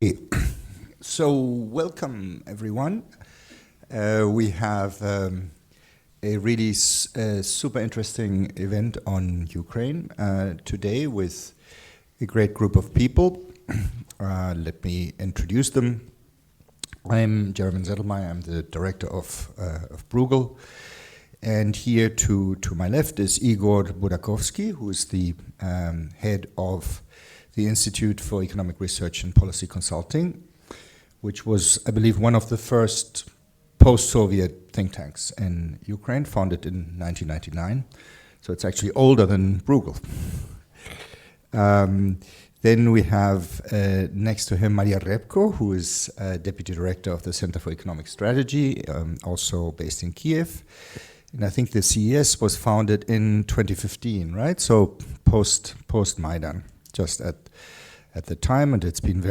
Okay, so welcome everyone. We have a really super interesting event on Ukraine today with a great group of people. Let me introduce them. I'm Jeremy Zettelmeier, I'm the director of Bruegel. And here to my left is Igor Budakovsky, who is the head of the Institute for Economic Research and Policy Consulting, which was, I believe, one of the first post-Soviet think tanks in Ukraine, founded in 1999. So it's actually older than Bruegel. Then we have next to him Maria Repko, who is Deputy Director of the Center for Economic Strategy, also based in Kiev. And I think the CES was founded in 2015, right? So post-Maidan, just at the time, and it's been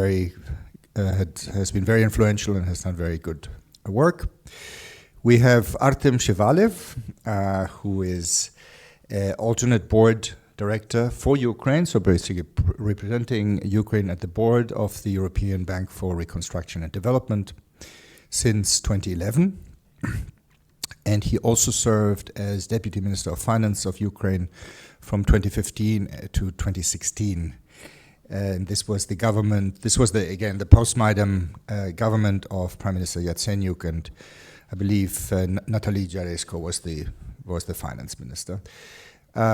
has been very influential and has done very good work. We have Artem Shevalev, who is alternate board director for Ukraine, so basically representing Ukraine at the board of the European Bank for Reconstruction and Development since 2011. And he also served as Deputy Minister of Finance of Ukraine from 2015 to 2016. And this was the government, again, the post-Maidan government of Prime Minister Yatsenyuk, and I believe Natalie Jaresko was the finance minister.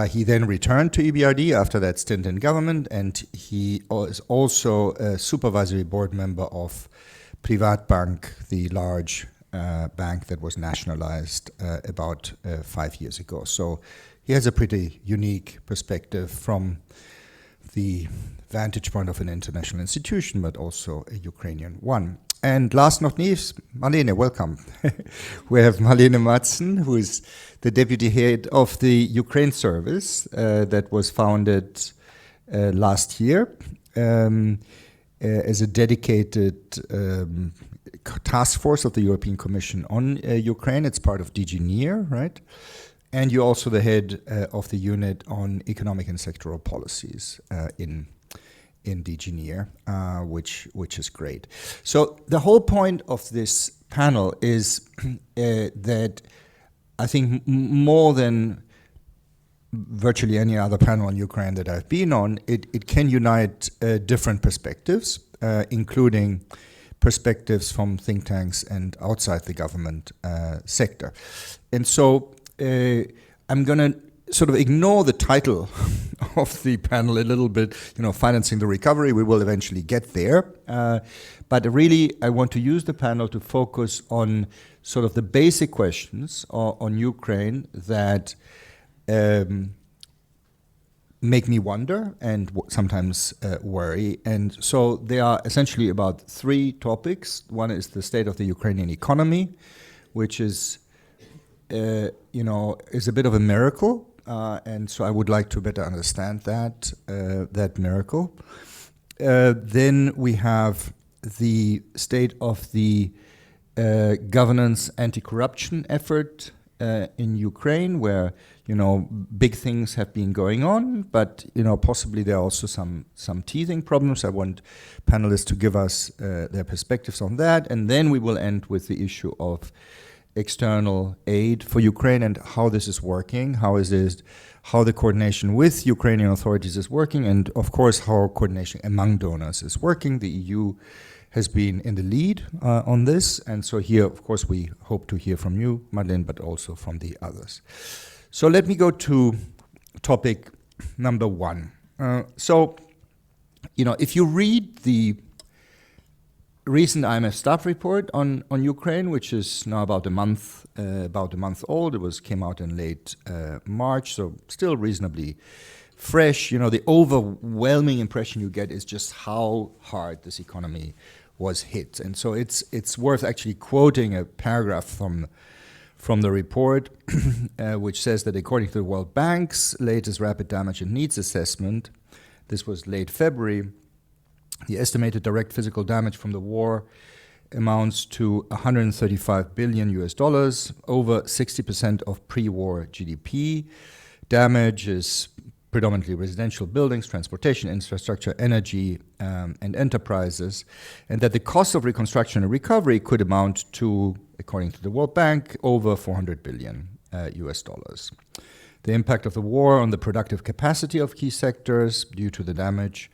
He then returned to EBRD after that stint in government, and he is also a supervisory board member of Privatbank, the large bank that was nationalized about 5 years ago. So he has a pretty unique perspective from the vantage point of an international institution, but also a Ukrainian one. And last not least, Marlene, welcome. We have Marlene Madsen, who is the deputy head of the Ukraine service that was founded last year as a dedicated task force of the European Commission on Ukraine. It's part of DG NEAR, right? And you're also the head of the unit on economic and sectoral policies in DG NEAR, which is great. So the whole point of this panel is that I think more than virtually any other panel on Ukraine that I've been on, it can unite different perspectives, including perspectives from think tanks and outside the government sector. And so I'm going to sort of ignore the title of the panel a little bit, financing the recovery. We will eventually get there. But really, I want to use the panel to focus on sort of the basic questions on Ukraine that make me wonder and sometimes worry. And so they are essentially about three topics. One is the state of the Ukrainian economy, which is is a bit of a miracle, and so I would like to better understand that miracle. Then we have the state of the governance anti-corruption effort in Ukraine, where big things have been going on, but possibly there are also some teething problems. I want panelists to give us their perspectives on that, and then we will end with the issue of external aid for Ukraine and how this is working, how the coordination with Ukrainian authorities is working, and of course how coordination among donors is working. The EU has been in the lead on this, and so here, of course, we hope to hear from you, Madeleine, but also from the others. So let me go to topic number one. If you read the recent IMF staff report on Ukraine, which is now about a month old. It came out in late March, so still reasonably fresh. The overwhelming impression you get is just how hard this economy was hit, and so it's worth actually quoting a paragraph from the report, which says that according to the World Bank's latest rapid damage and needs assessment, this was late February. The estimated direct physical damage from the war amounts to $135 billion, over 60% of pre-war GDP. Damage is predominantly residential buildings, transportation, infrastructure, energy, and enterprises, and that the cost of reconstruction and recovery could amount to, according to the World Bank, over 400 billion US dollars. The impact of the war on the productive capacity of key sectors due to damage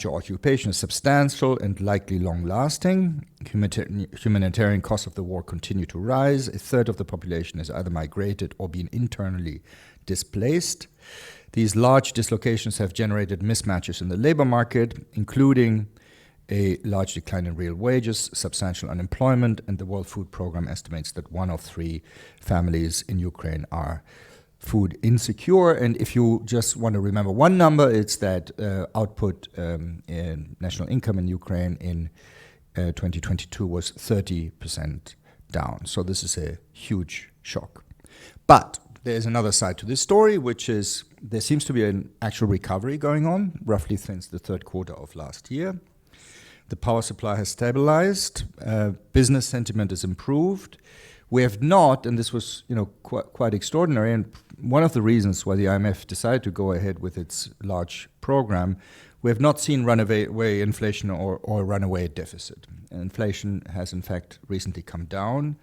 or occupation is substantial and likely long-lasting. Humanitarian costs of the war continue to rise. A third of the population has either migrated or been internally displaced. These large dislocations have generated mismatches in the labor market, including a large decline in real wages, substantial unemployment, and the World Food Programme estimates that 1 of 3 families in Ukraine are food insecure. And if you just want to remember one number, it's that output in national income in Ukraine in 2022 was 30% down. So this is a huge shock. But there's another side to this story, which is there seems to be an actual recovery going on, roughly since the third quarter of last year. The power supply has stabilized, business sentiment is improved. We have not, and this was quite extraordinary, and one of the reasons why the IMF decided to go ahead with its large program, we have not seen runaway inflation or runaway deficit. Inflation has in fact recently come down.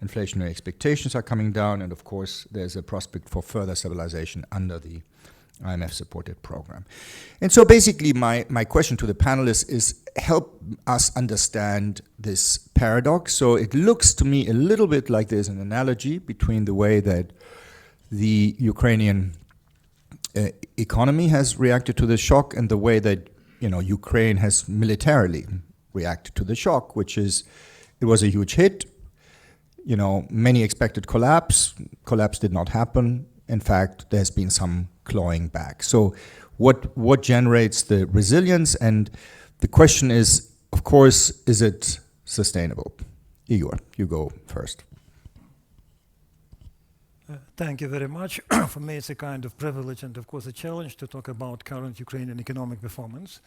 Inflationary expectations are coming down, and of course there's a prospect for further stabilization under the IMF-supported program. And so basically my question to the panelists is help us understand this paradox. So it looks to me a little bit like there's an analogy between the way that the Ukrainian economy has reacted to the shock and the way that Ukraine has militarily reacted to the shock, which is it was a huge hit. Many expected collapse. Collapse did not happen. In fact, there's been some clawing back. So what generates the resilience? And the question is, of course, is it sustainable? Igor, you go first. Thank you very much. For me, it's a kind of privilege and, of course, a challenge to talk about current Ukrainian economic performance.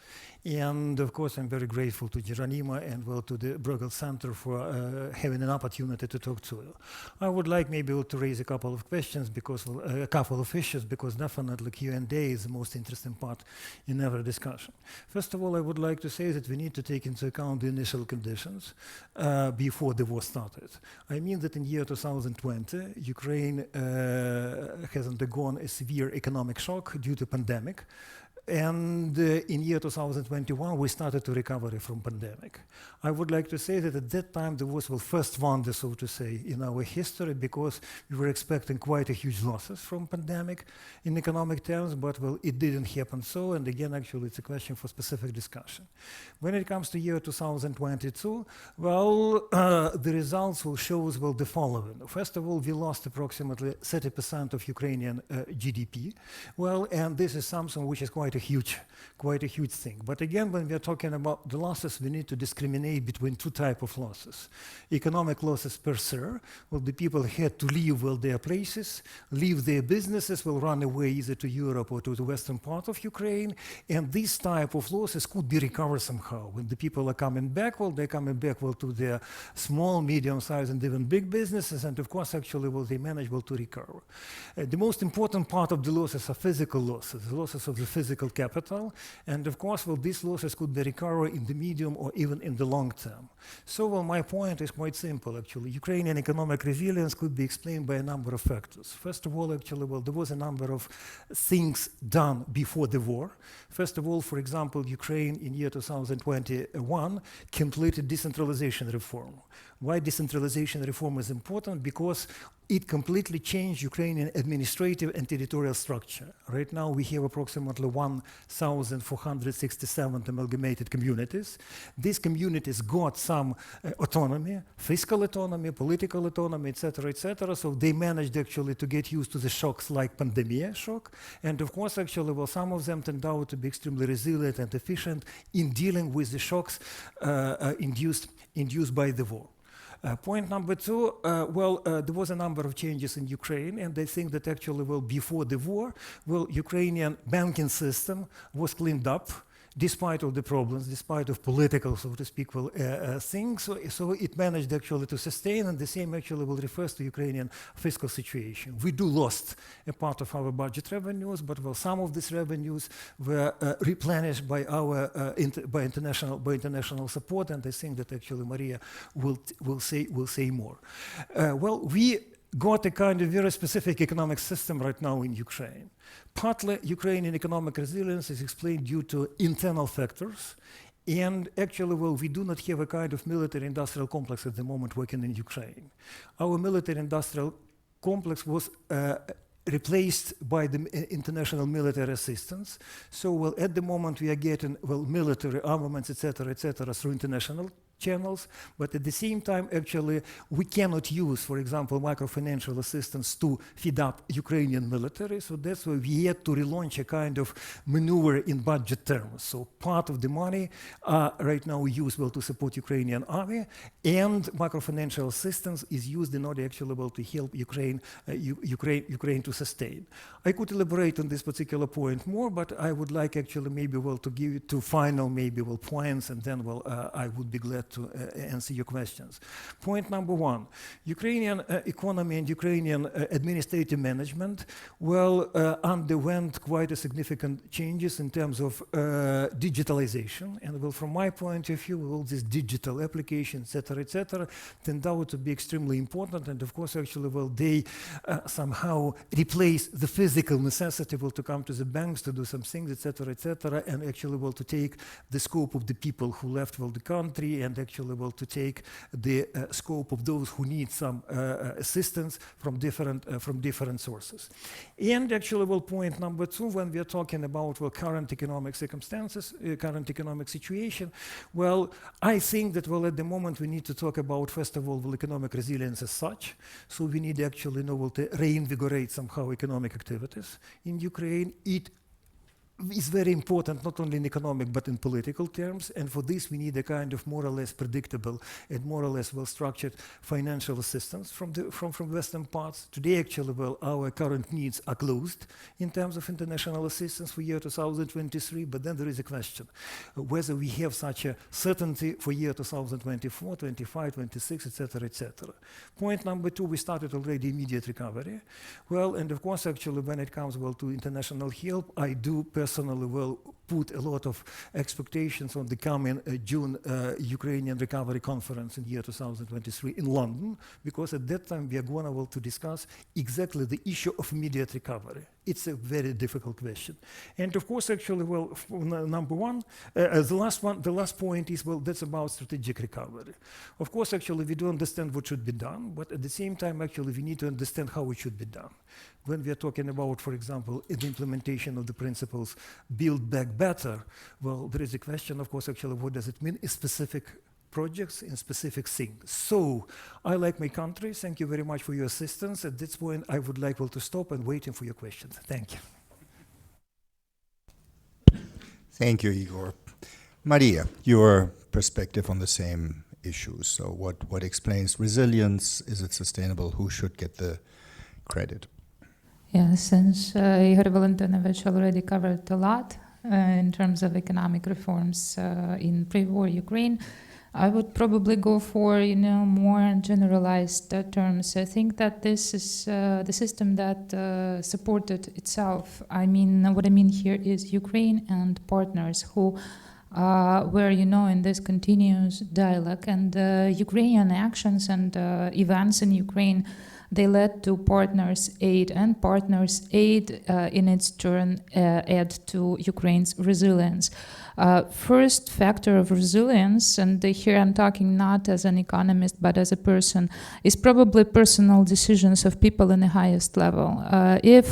And, of course, I'm very grateful to Geronimo and, to the Bruegel Center for having an opportunity to talk to you. I would like maybe to raise a couple of questions, because a couple of issues, because definitely Q&A is the most interesting part in every discussion. First of all, I would like to say that we need to take into account the initial conditions before the war started. I mean that in year 2020, Ukraine has undergone a severe economic shock due to pandemic. And in year 2021, we started to recover from pandemic. I would like to say that at that time, there was first wonder, so to say, in our history, because we were expecting quite a huge losses from pandemic in economic terms, but it didn't happen so. And again, actually, it's a question for specific discussion. When it comes to year 2022, the results will show us the following. First of all, we lost approximately 30% of Ukrainian GDP. And this is something which is quite a huge thing. But again, when we are talking about the losses, we need to discriminate between two types of losses. Economic losses per se, the people had to leave their places, leave their businesses, run away either to Europe or to the western part of Ukraine, and this type of losses could be recovered somehow. When the people are coming back, they're coming back to their small, medium-sized, and even big businesses, and of course, actually, they manage to recover. The most important part of the losses are physical losses, the losses of the physical capital, and of course, these losses could be recovered in the medium or even in the long term. So, my point is quite simple, actually. Ukrainian economic resilience could be explained by a number of factors. First of all, actually, there was a number of things done before the war. First of all, for example, Ukraine in year 2021 completed decentralization reform. Why decentralization reform is important? Because it completely changed Ukrainian administrative and territorial structure. Right now, we have approximately 1,467 amalgamated communities. These communities got some autonomy, fiscal autonomy, political autonomy, etc., so they managed actually to get used to the shocks like pandemic shock. And of course, actually, some of them turned out to be extremely resilient and efficient in dealing with the shocks induced by the war. Point number two, there was a number of changes in Ukraine, and I think that actually, before the war, Ukrainian banking system was cleaned up. despite of the problems, despite of political, so to speak, things. So it managed actually to sustain, and the same actually will refers to Ukrainian fiscal situation. We do lost a part of our budget revenues, but well, some of these revenues were replenished by our by international support, and I think that actually Maria will say more. Well, we got a kind of very specific economic system right now in Ukraine. Partly, Ukrainian economic resilience is explained due to internal factors, and actually, well, we do not have a kind of military-industrial complex at the moment working in Ukraine. Our military-industrial complex was replaced by the international military assistance. So, well, at the moment we are getting, well, military armaments, etc., through international channels, but at the same time, actually, we cannot use, for example, microfinancial assistance to feed up Ukrainian military. So that's why we had to relaunch a kind of maneuver in budget terms. So part of the money right now used well to support Ukrainian army, and microfinancial assistance is used in order actually well to help Ukraine to sustain. I could elaborate on this particular point more, but I would like actually maybe well to give it to final maybe well points, and then well I would be glad to answer your questions. Point number one, Ukrainian economy and Ukrainian administrative management well underwent quite a significant changes in terms of digitalization, and well from my point of view all these digital applications etc turned out to be extremely important, and of course actually well they somehow replace the physical necessity well to come to the banks to do some things etc and actually well to take the scope of the people who left well the country, and actually well to take the scope of those who need some assistance from different sources. And actually well point number two, when we are talking about well current economic circumstances, current economic situation, well I think that well at the moment we need to talk about first of all well, economic resilience as such. So we need actually well to reinvigorate somehow economic activities in Ukraine. It is very important not only in economic but in political terms, and for this we need a kind of more or less predictable and more or less well-structured financial assistance from Western parts. Today actually well our current needs are closed in terms of international assistance for year 2023, but then there is a question whether we have such a certainty for year 2024, 25, 26, etc. Point number two, we started already immediate recovery. Well, and of course actually when it comes well to international help, I do personally will put a lot of expectations on the coming June Ukrainian Recovery Conference in year 2023 in London, because at that time we are going to discuss exactly the issue of immediate recovery. It's a very difficult question. And of course, actually, well, number one, the last point is, well, that's about strategic recovery. Of course, actually, we do understand what should be done, but at the same time, actually, we need to understand how it should be done. When we are talking about, for example, the implementation of the principles Build Back Better, well, there is a question, of course, actually, what does it mean in specific projects in specific things. So I like my country. Thank you very much for your assistance. At this point, I would like to stop and waiting for your questions. Thank you. Thank you, Igor. Maria, your perspective on the same issues. So what explains resilience? Is it sustainable? Who should get the credit? Yeah, since Igor Valentinovich already covered a lot in terms of economic reforms in pre-war Ukraine, I would probably go for more generalized terms. I think that this is the system that supported itself. I mean, what I mean here is Ukraine and partners who were, in this continuous dialogue, and Ukrainian actions and events in Ukraine, they led to partners' aid, and partners' aid in its turn add to Ukraine's resilience. First factor of resilience, and here I'm talking not as an economist but as a person, is probably personal decisions of people in the highest level. If,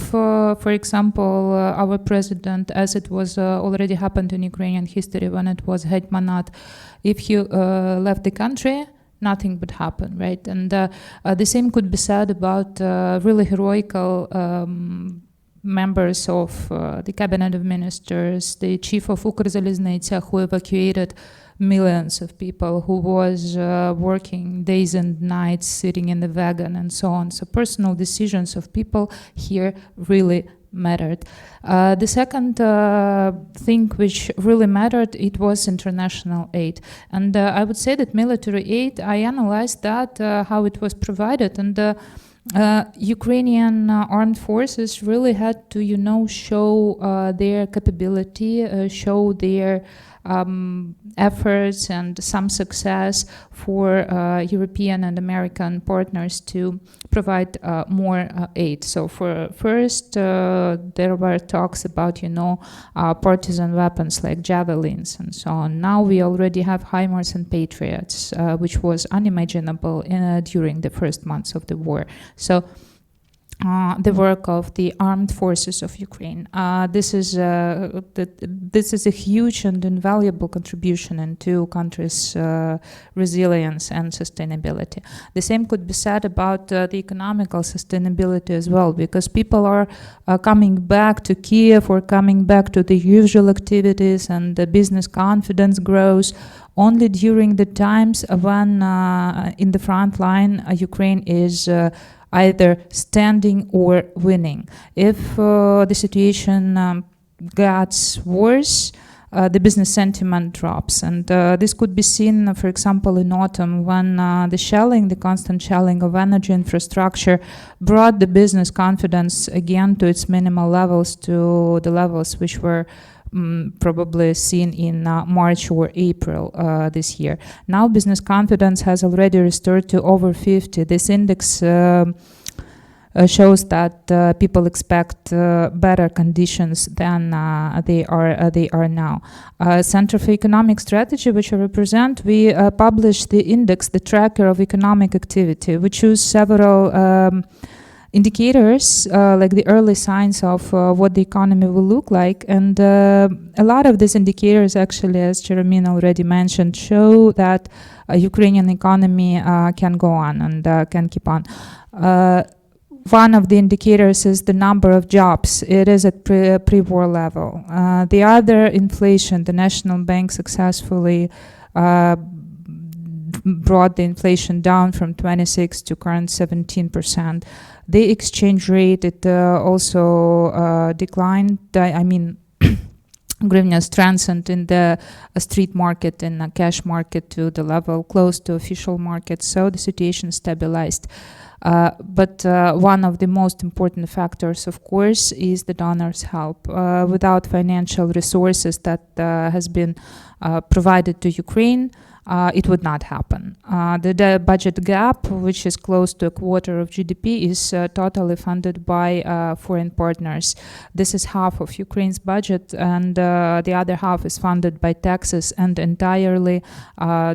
for example, our president, as it was already happened in Ukrainian history when it was Hetmanat, if he left the country, nothing would happen, right? And the same could be said about really heroical members of the cabinet of ministers, the chief of Ukrzaliznytsia, who evacuated millions of people, who was working days and nights, sitting in the wagon and so on. So personal decisions of people here really mattered. The second thing which really mattered, it was international aid. And I would say that military aid, I analyzed that, how it was provided, and Ukrainian armed forces really had to, show their capability, show their efforts and some success for European and American partners to provide more aid. So for first, there were talks about, partisan weapons like javelins and so on. Now we already have HIMARS and Patriots, which was unimaginable during the first months of the war. So the work of the armed forces of Ukraine. This is a huge and invaluable contribution into countries' resilience and sustainability. The same could be said about the economical sustainability as well, because people are coming back to Kiev or coming back to the usual activities, and the business confidence grows only during the times when in the front line Ukraine is either standing or winning. If the situation gets worse, the business sentiment drops. And this could be seen, for example, in autumn when the constant shelling of energy infrastructure brought the business confidence again to its minimal levels, to the levels which were probably seen in March or April this year. Now business confidence has already restored to over 50. This index shows that people expect better conditions than they are now. Center for Economic Strategy, which I represent, we published the index, the tracker of economic activity. We choose several indicators, like the early signs of what the economy will look like. And a lot of these indicators, actually, as Jeremina already mentioned, show that Ukrainian economy can go on and can keep on. One of the indicators is the number of jobs. It is at pre-war level. The other, inflation. The National Bank successfully brought the inflation down from 26 to current 17%. The exchange rate, it also declined. Hryvnia strengthened in the street market and cash market to the level close to official market, so the situation stabilized. But one of the most important factors, of course, is the donors' help. Without financial resources that has been provided to Ukraine, it would not happen. The budget gap, which is close to a quarter of GDP, is totally funded by foreign partners. This is half of Ukraine's budget, and the other half is funded by taxes and entirely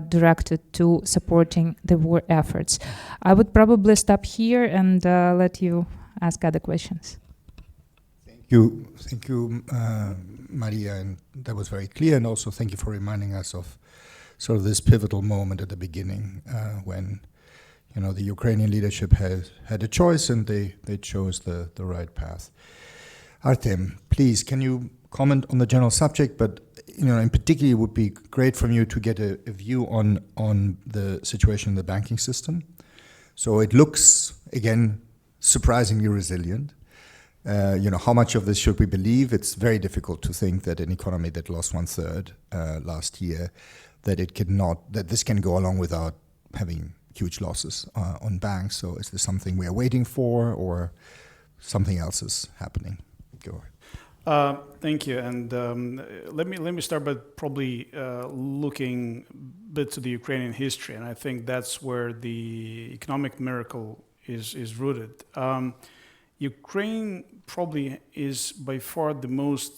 directed to supporting the war efforts. I would probably stop here and let you ask other questions. Thank you, Maria, and that was very clear, and also thank you for reminding us of sort of this pivotal moment at the beginning when the Ukrainian leadership had a choice and they chose the right path. Artem, please, can you comment on the general subject, but in particular it would be great from you to get a view on the situation in the banking system. So it looks, again, surprisingly resilient. How much of this should we believe? It's very difficult to think that an economy that lost 1/3 last year, that this can go along without having huge losses on banks. So is this something we are waiting for, or something else is happening? Go ahead. Thank you. And let me start by probably looking a bit to the Ukrainian history. And I think that's where the economic miracle is rooted. Ukraine probably is by far the most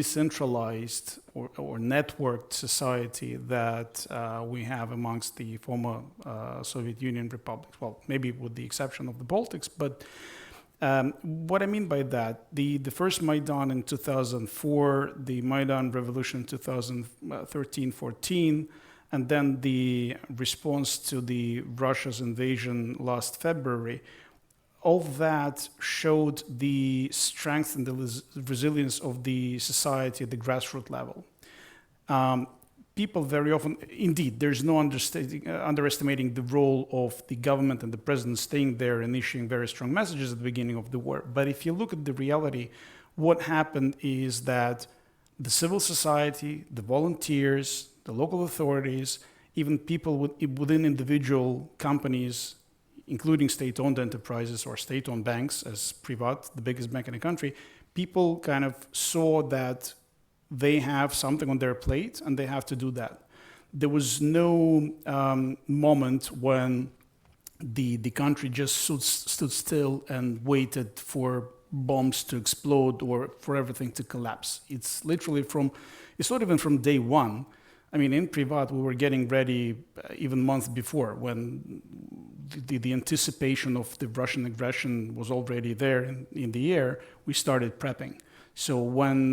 decentralized or networked society that we have amongst the former Soviet Union republics. Well, maybe with the exception of the Baltics, but what I mean by that, the first Maidan in 2004, the Maidan revolution in 2013-14, and then the response to the Russia's invasion last February, all that showed the strength and the resilience of the society at the grassroots level. people very often, indeed, there's no underestimating the role of the government and the president staying there and issuing very strong messages at the beginning of the war. But if you look at the reality, what happened is that the civil society, the volunteers, the local authorities, even people within individual companies, including state-owned enterprises or state-owned banks, as Privat, the biggest bank in the country, people kind of saw that they have something on their plate and they have to do that. There was no moment when the country just stood still and waited for bombs to explode or for everything to collapse. It's literally it's not even from day one. I mean, in Privat, we were getting ready even months before when the anticipation of the Russian aggression was already there in the air. We started prepping. So when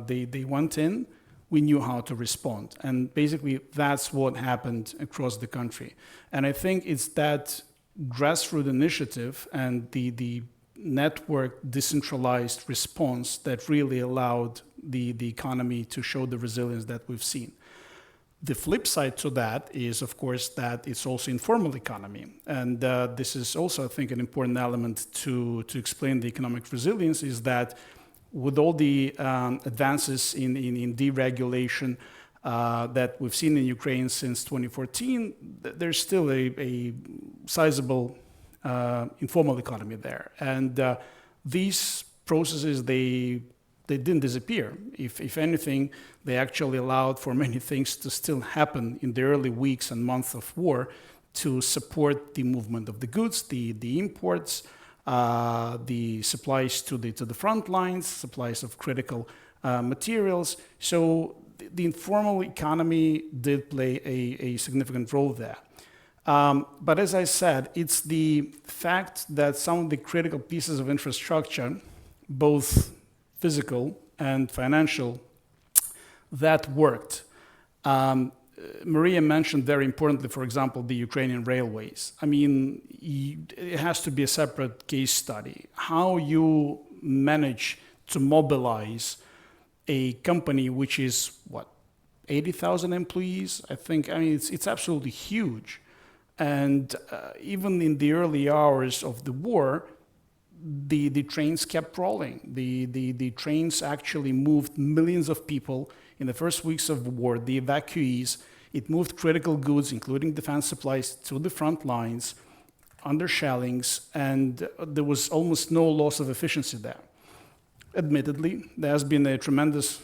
they went in, we knew how to respond. And basically, that's what happened across the country. And I think it's that grassroots initiative and the network decentralized response that really allowed the economy to show the resilience that we've seen. The flip side to that is, of course, that it's also informal economy. And this is also, I think, an important element to explain the economic resilience is that with all the advances in deregulation that we've seen in Ukraine since 2014, there's still a sizable informal economy there. And these processes, they didn't disappear. If anything, they actually allowed for many things to still happen in the early weeks and months of war to support the movement of the goods, the imports, the supplies to the front lines, supplies of critical materials. So the informal economy did play a significant role there. But as I said, it's the fact that some of the critical pieces of infrastructure, both physical and financial, that worked. Maria mentioned very importantly, for example, the Ukrainian railways. I mean, it has to be a separate case study. How you manage to mobilize a company which is, 80,000 employees? I mean, it's absolutely huge. And even in the early hours of the war, the trains kept rolling. The trains actually moved millions of people in the first weeks of the war, the evacuees. It moved critical goods, including defense supplies, to the front lines under shellings, and there was almost no loss of efficiency there. Admittedly, there has been a tremendous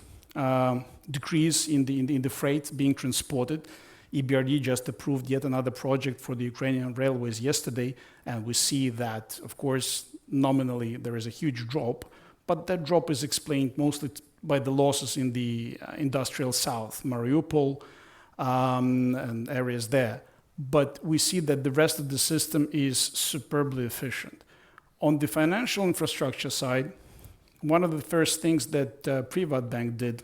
decrease in the freight being transported. EBRD just approved yet another project for the Ukrainian railways yesterday, and we see that, of course, nominally there is a huge drop, but that drop is explained mostly by the losses in the industrial south, Mariupol, and areas there. But we see that the rest of the system is superbly efficient. On the financial infrastructure side, one of the first things that Privat Bank did,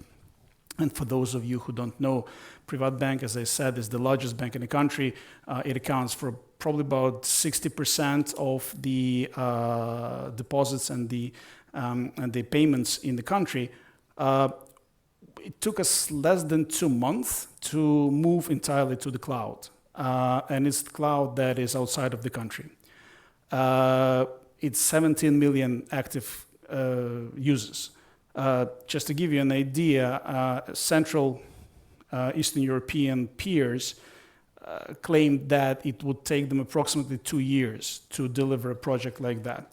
and for those of you who don't know, Privat Bank, as I said, is the largest bank in the country. It accounts for probably about 60% of the deposits and the payments in the country. It took us less than 2 months to move entirely to the cloud. And it's the cloud that is outside of the country. It's 17 million active users. Just to give you an idea, Central Eastern European peers claimed that it would take them approximately 2 years to deliver a project like that.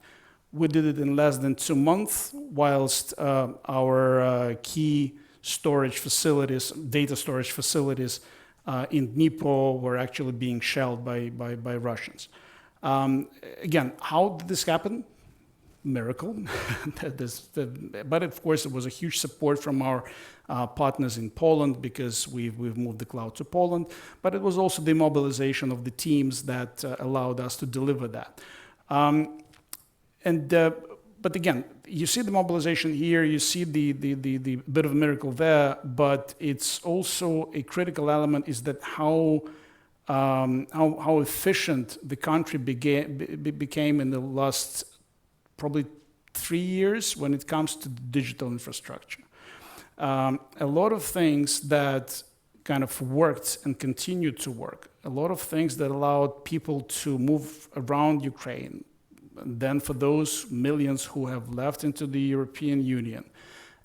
We did it in less than 2 months, whilst our key storage facilities, data storage facilities in Dnipro were actually being shelled by Russians. Again, how did this happen? Miracle. But of course, it was a huge support from our partners in Poland because we've moved the cloud to Poland. But it was also the mobilization of the teams that allowed us to deliver that. But again, you see the mobilization here, you see the bit of a miracle there, but it's also a critical element is that how efficient the country became in the last probably 3 years when it comes to digital infrastructure. A lot of things that kind of worked and continued to work. A lot of things that allowed people to move around Ukraine. And then for those millions who have left into the European Union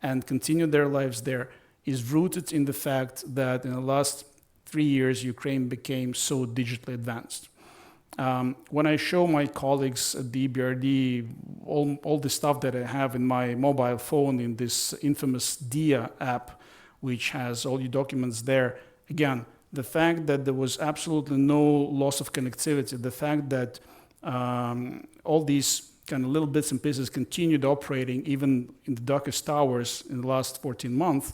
and continued their lives there is rooted in the fact that in the last 3 years, Ukraine became so digitally advanced. When I show my colleagues at the EBRD all the stuff that I have in my mobile phone in this infamous DIA app, which has all your documents there, again, the fact that there was absolutely no loss of connectivity, the fact that all these kind of little bits and pieces continued operating even in the darkest hours in the last 14 months,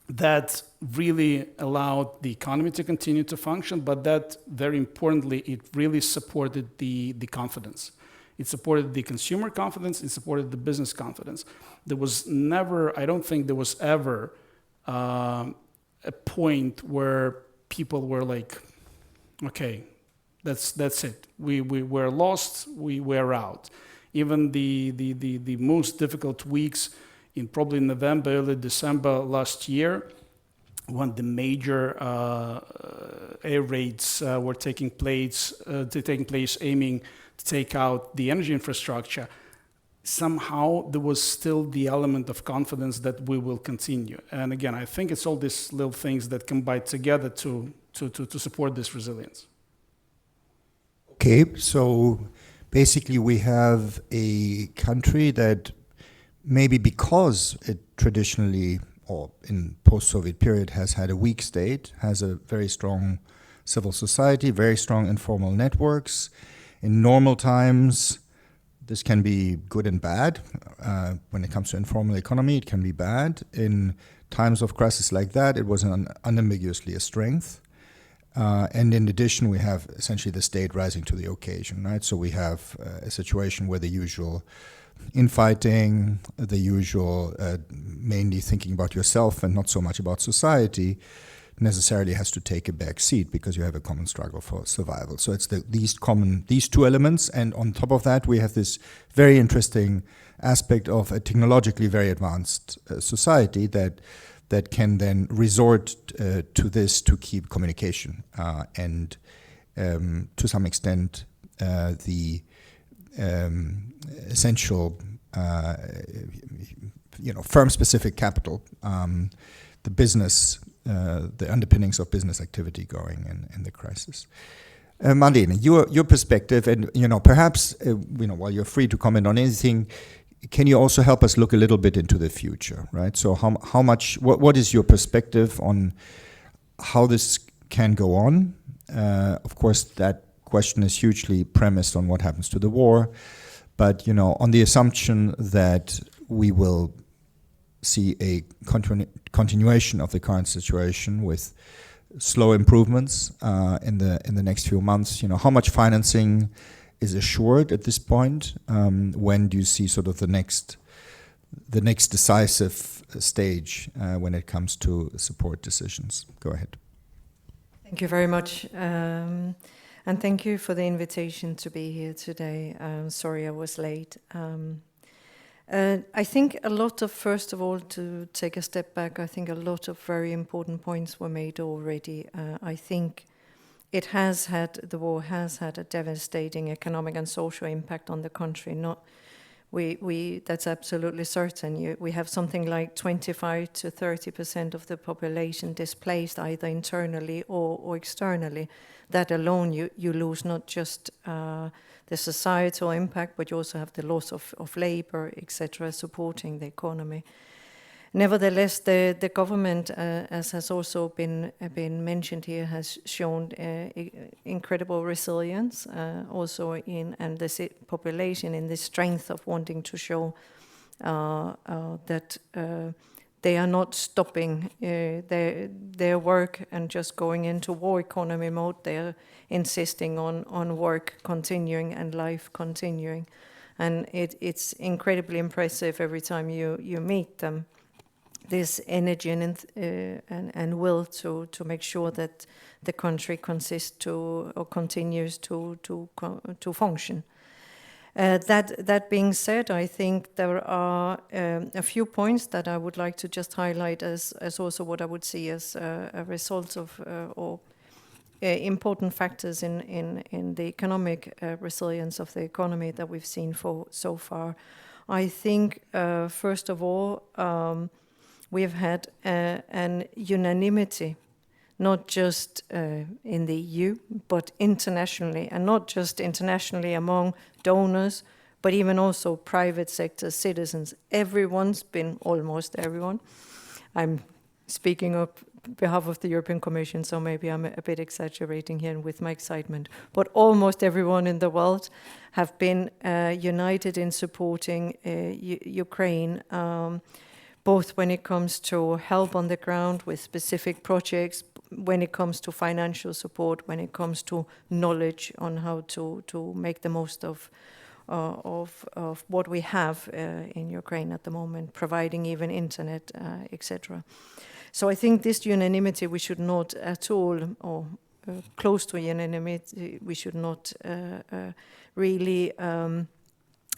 that really allowed the economy to continue to function, but that, very importantly, it really supported the confidence. It supported the consumer confidence, it supported the business confidence. There was never, I don't think there was ever a point where people were like, okay, that's it. We were lost, we were out. Even the most difficult weeks in probably November, early December last year, when the major air raids were taking place, aiming to take out the energy infrastructure, somehow there was still the element of confidence that we will continue. And again, I think it's all these little things that combine together to support this resilience. Okay, so basically we have a country that maybe because it traditionally, or in post-Soviet period, has had a weak state, has a very strong civil society, very strong informal networks. In normal times, this can be good and bad. When it comes to informal economy, it can be bad. In times of crisis like that, it was unambiguously a strength. And in addition, we have essentially the state rising to the occasion, right? So we have a situation where the usual infighting, the usual mainly thinking about yourself and not so much about society, necessarily has to take a back seat because you have a common struggle for survival. So it's the least common, these two elements, and on top of that we have this very interesting aspect of a technologically very advanced society that can then resort to this to keep communication and to some extent the essential firm-specific capital, the business, the underpinnings of business activity going in the crisis. Marlene, your perspective, and perhaps while you're free to comment on anything, can you also help us look a little bit into the future, right? So how much, what is your perspective on how this can go on? Of course, that question is hugely premised on what happens to the war, but on the assumption that we will see a continuation of the current situation with slow improvements in the next few months. How much financing is assured at this point? When do you see sort of the next decisive stage when it comes to support decisions? Go ahead. Thank you very much. And thank you for the invitation to be here today. Sorry I was late. I think first of all, to take a step back, I think a lot of very important points were made already. I think the war has had a devastating economic and social impact on the country. That's absolutely certain. We have something like 25 to 30% of the population displaced either internally or externally. That alone, you lose not just the societal impact, but you also have the loss of labor, etc., supporting the economy. Nevertheless, the government, as has also been mentioned here, has shown incredible resilience, also and the population in the strength of wanting to show that they are not stopping their work and just going into war economy mode. They are insisting on work continuing and life continuing, and it's incredibly impressive every time you meet them. This energy and will to make sure that the country continues to function. That being said, I think there are a few points that I would like to just highlight as also what I would see as a result of or important factors in the economic resilience of the economy that we've seen for so far. I think, first of all, we have had an unanimity, not just in the EU, but internationally, and not just internationally among donors, but even also private sector citizens. Everyone's been, almost everyone. I'm speaking on behalf of the European Commission, so maybe I'm a bit exaggerating here with my excitement, but almost everyone in the world have been united in supporting Ukraine, both when it comes to help on the ground with specific projects, when it comes to financial support, when it comes to knowledge on how to make the most of what we have in Ukraine at the moment, providing even internet, etc. So I think this unanimity we should not at all, or close to unanimity, we should not really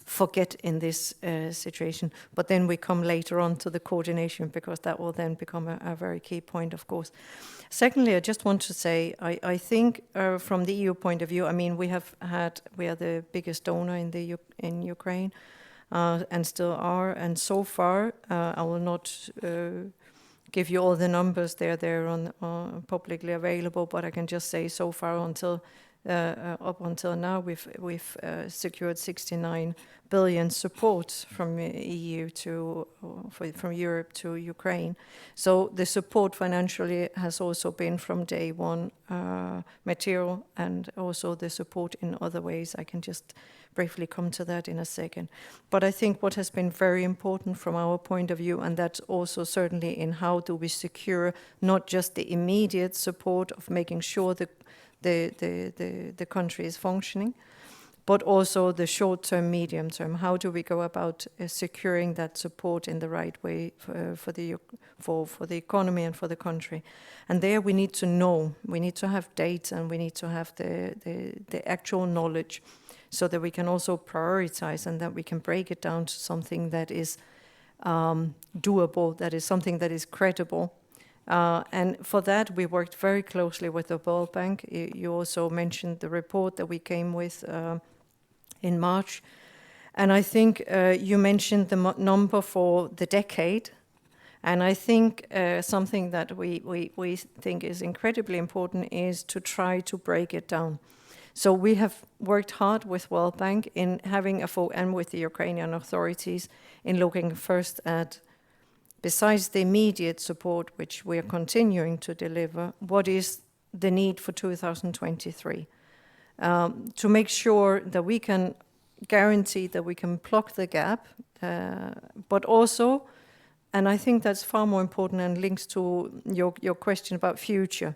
forget in this situation. But then we come later on to the coordination, because that will then become a very key point, of course. Secondly, I just want to say, I think from the EU point of view, I mean, we are the biggest donor in Ukraine, and still are. And so far, I will not give you all the numbers. They're on publicly available, but I can just say so far up until now, we've secured 69 billion support from EU from Europe to Ukraine. So the support financially has also been from day one, material, and also the support in other ways. I can just briefly come to that in a second. But I think what has been very important from our point of view, and that's also certainly in how do we secure not just the immediate support of making sure the country is functioning, but also the short-term, medium-term. How do we go about securing that support in the right way for the economy and for the country? And there we need to know, we need to have data, and we need to have the actual knowledge, so that we can also prioritize, and that we can break it down to something that is doable, that is something that is credible. And for that, we worked very closely with the World Bank. You also mentioned the report that we came with in March. And I think you mentioned the number for the decade. And I think something that we think is incredibly important is to try to break it down. So we have worked hard with World Bank in having and with the Ukrainian authorities in looking first at, besides the immediate support, which we are continuing to deliver, what is the need for 2023? To make sure that we can guarantee that we can plug the gap, but also, and I think that's far more important and links to your question about future,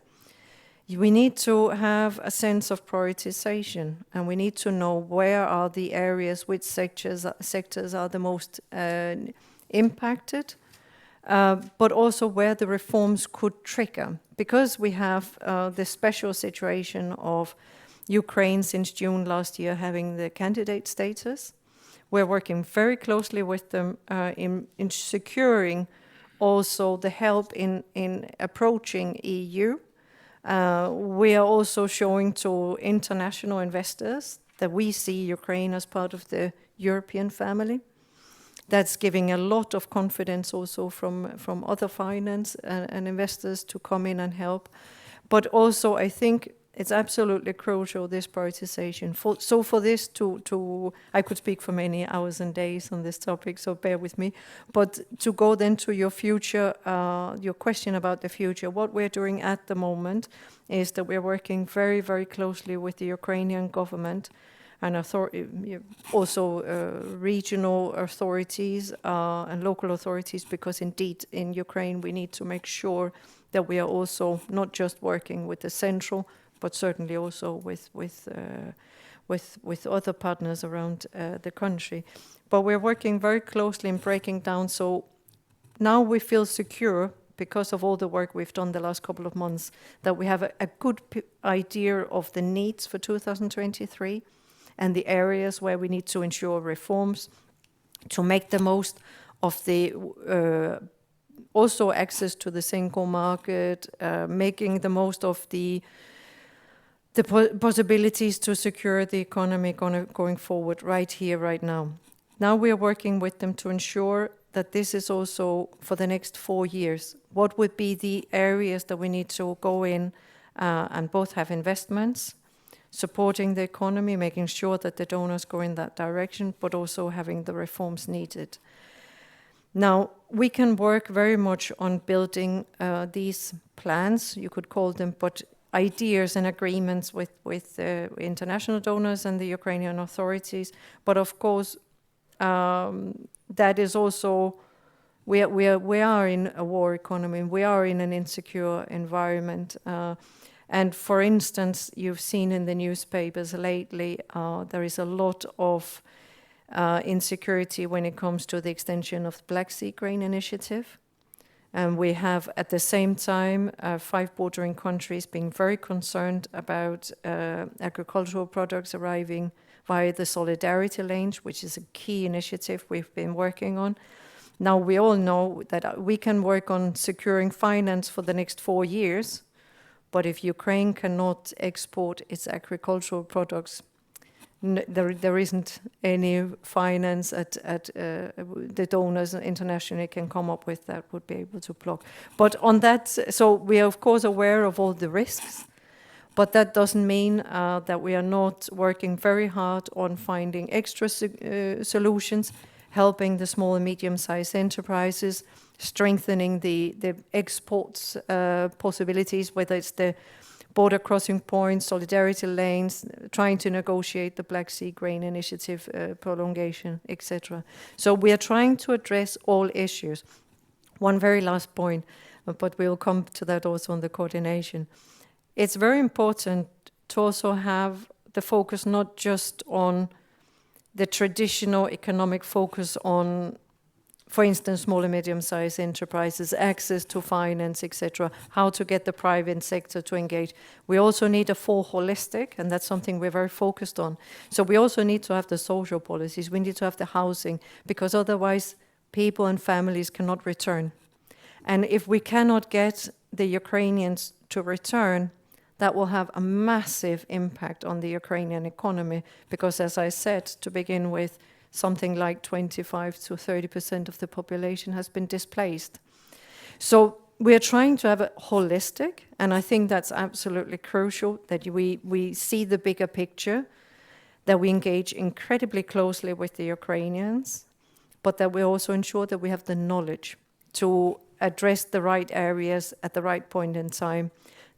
we need to have a sense of prioritization, and we need to know where are the areas, which sectors are the most impacted, but also where the reforms could trigger. Because we have the special situation of Ukraine since June last year having the candidate status, we're working very closely with them in securing also the help in approaching EU. We are also showing to international investors that we see Ukraine as part of the European family. That's giving a lot of confidence also from other finance and investors to come in and help. But also, I think it's absolutely crucial, this prioritization. So for this I could speak for many hours and days on this topic, so bear with me. But to go then to your future, your question about the future, what we're doing at the moment is that we're working very, very closely with the Ukrainian government and also regional authorities and local authorities, because indeed in Ukraine we need to make sure that we are also not just working with the central, but certainly also with other partners around the country. But we're working very closely in breaking down. So now we feel secure, because of all the work we've done the last couple of months, that we have a good idea of the needs for 2023. and the areas where we need to ensure reforms to make the most of the also access to the single market, making the most of the possibilities to secure the economy going forward right here, right now. Now we are working with them to ensure that this is also for the next 4 years. What would be the areas that we need to go in and both have investments, supporting the economy, making sure that the donors go in that direction, but also having the reforms needed. Now, we can work very much on building these plans, you could call them, but ideas and agreements with international donors and the Ukrainian authorities. But of course, that is also, we are in a war economy, we are in an insecure environment. And for instance, you've seen in the newspapers lately, there is a lot of insecurity when it comes to the extension of the Black Sea Grain Initiative. And we have, at the same time, 5 bordering countries being very concerned about agricultural products arriving via the solidarity lanes, which is a key initiative we've been working on. Now, we all know that we can work on securing finance for the next 4 years, but if Ukraine cannot export its agricultural products, there isn't any finance at the donors internationally can come up with that would be able to block. But on that, so we are of course aware of all the risks, but that doesn't mean that we are not working very hard on finding extra solutions, helping the small and medium-sized enterprises, strengthening the exports possibilities, whether it's the border crossing points, solidarity lanes, trying to negotiate the Black Sea Grain Initiative prolongation, etc. So we are trying to address all issues. One very last point, but we'll come to that also on the coordination. It's very important to also have the focus not just on the traditional economic focus on, for instance, small and medium-sized enterprises, access to finance, etc., how to get the private sector to engage. We also need a full holistic, and that's something we're very focused on. So we also need to have the social policies, we need to have the housing, because otherwise people and families cannot return. And if we cannot get the Ukrainians to return, that will have a massive impact on the Ukrainian economy, because as I said, to begin with, something like 25 to 30% of the population has been displaced. So we are trying to have a holistic, and I think that's absolutely crucial, that we see the bigger picture, that we engage incredibly closely with the Ukrainians, but that we also ensure that we have the knowledge to address the right areas at the right point in time,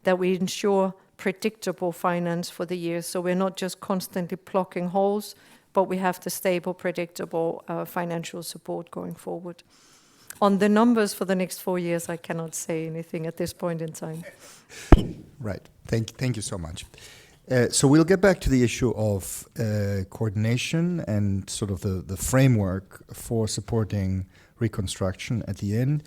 that we ensure predictable finance for the years, so we're not just constantly plugging holes, but we have the stable, predictable financial support going forward. On the numbers for the next 4 years, I cannot say anything at this point in time. Right. Thank you so much. So we'll get back to the issue of coordination and sort of the framework for supporting reconstruction at the end.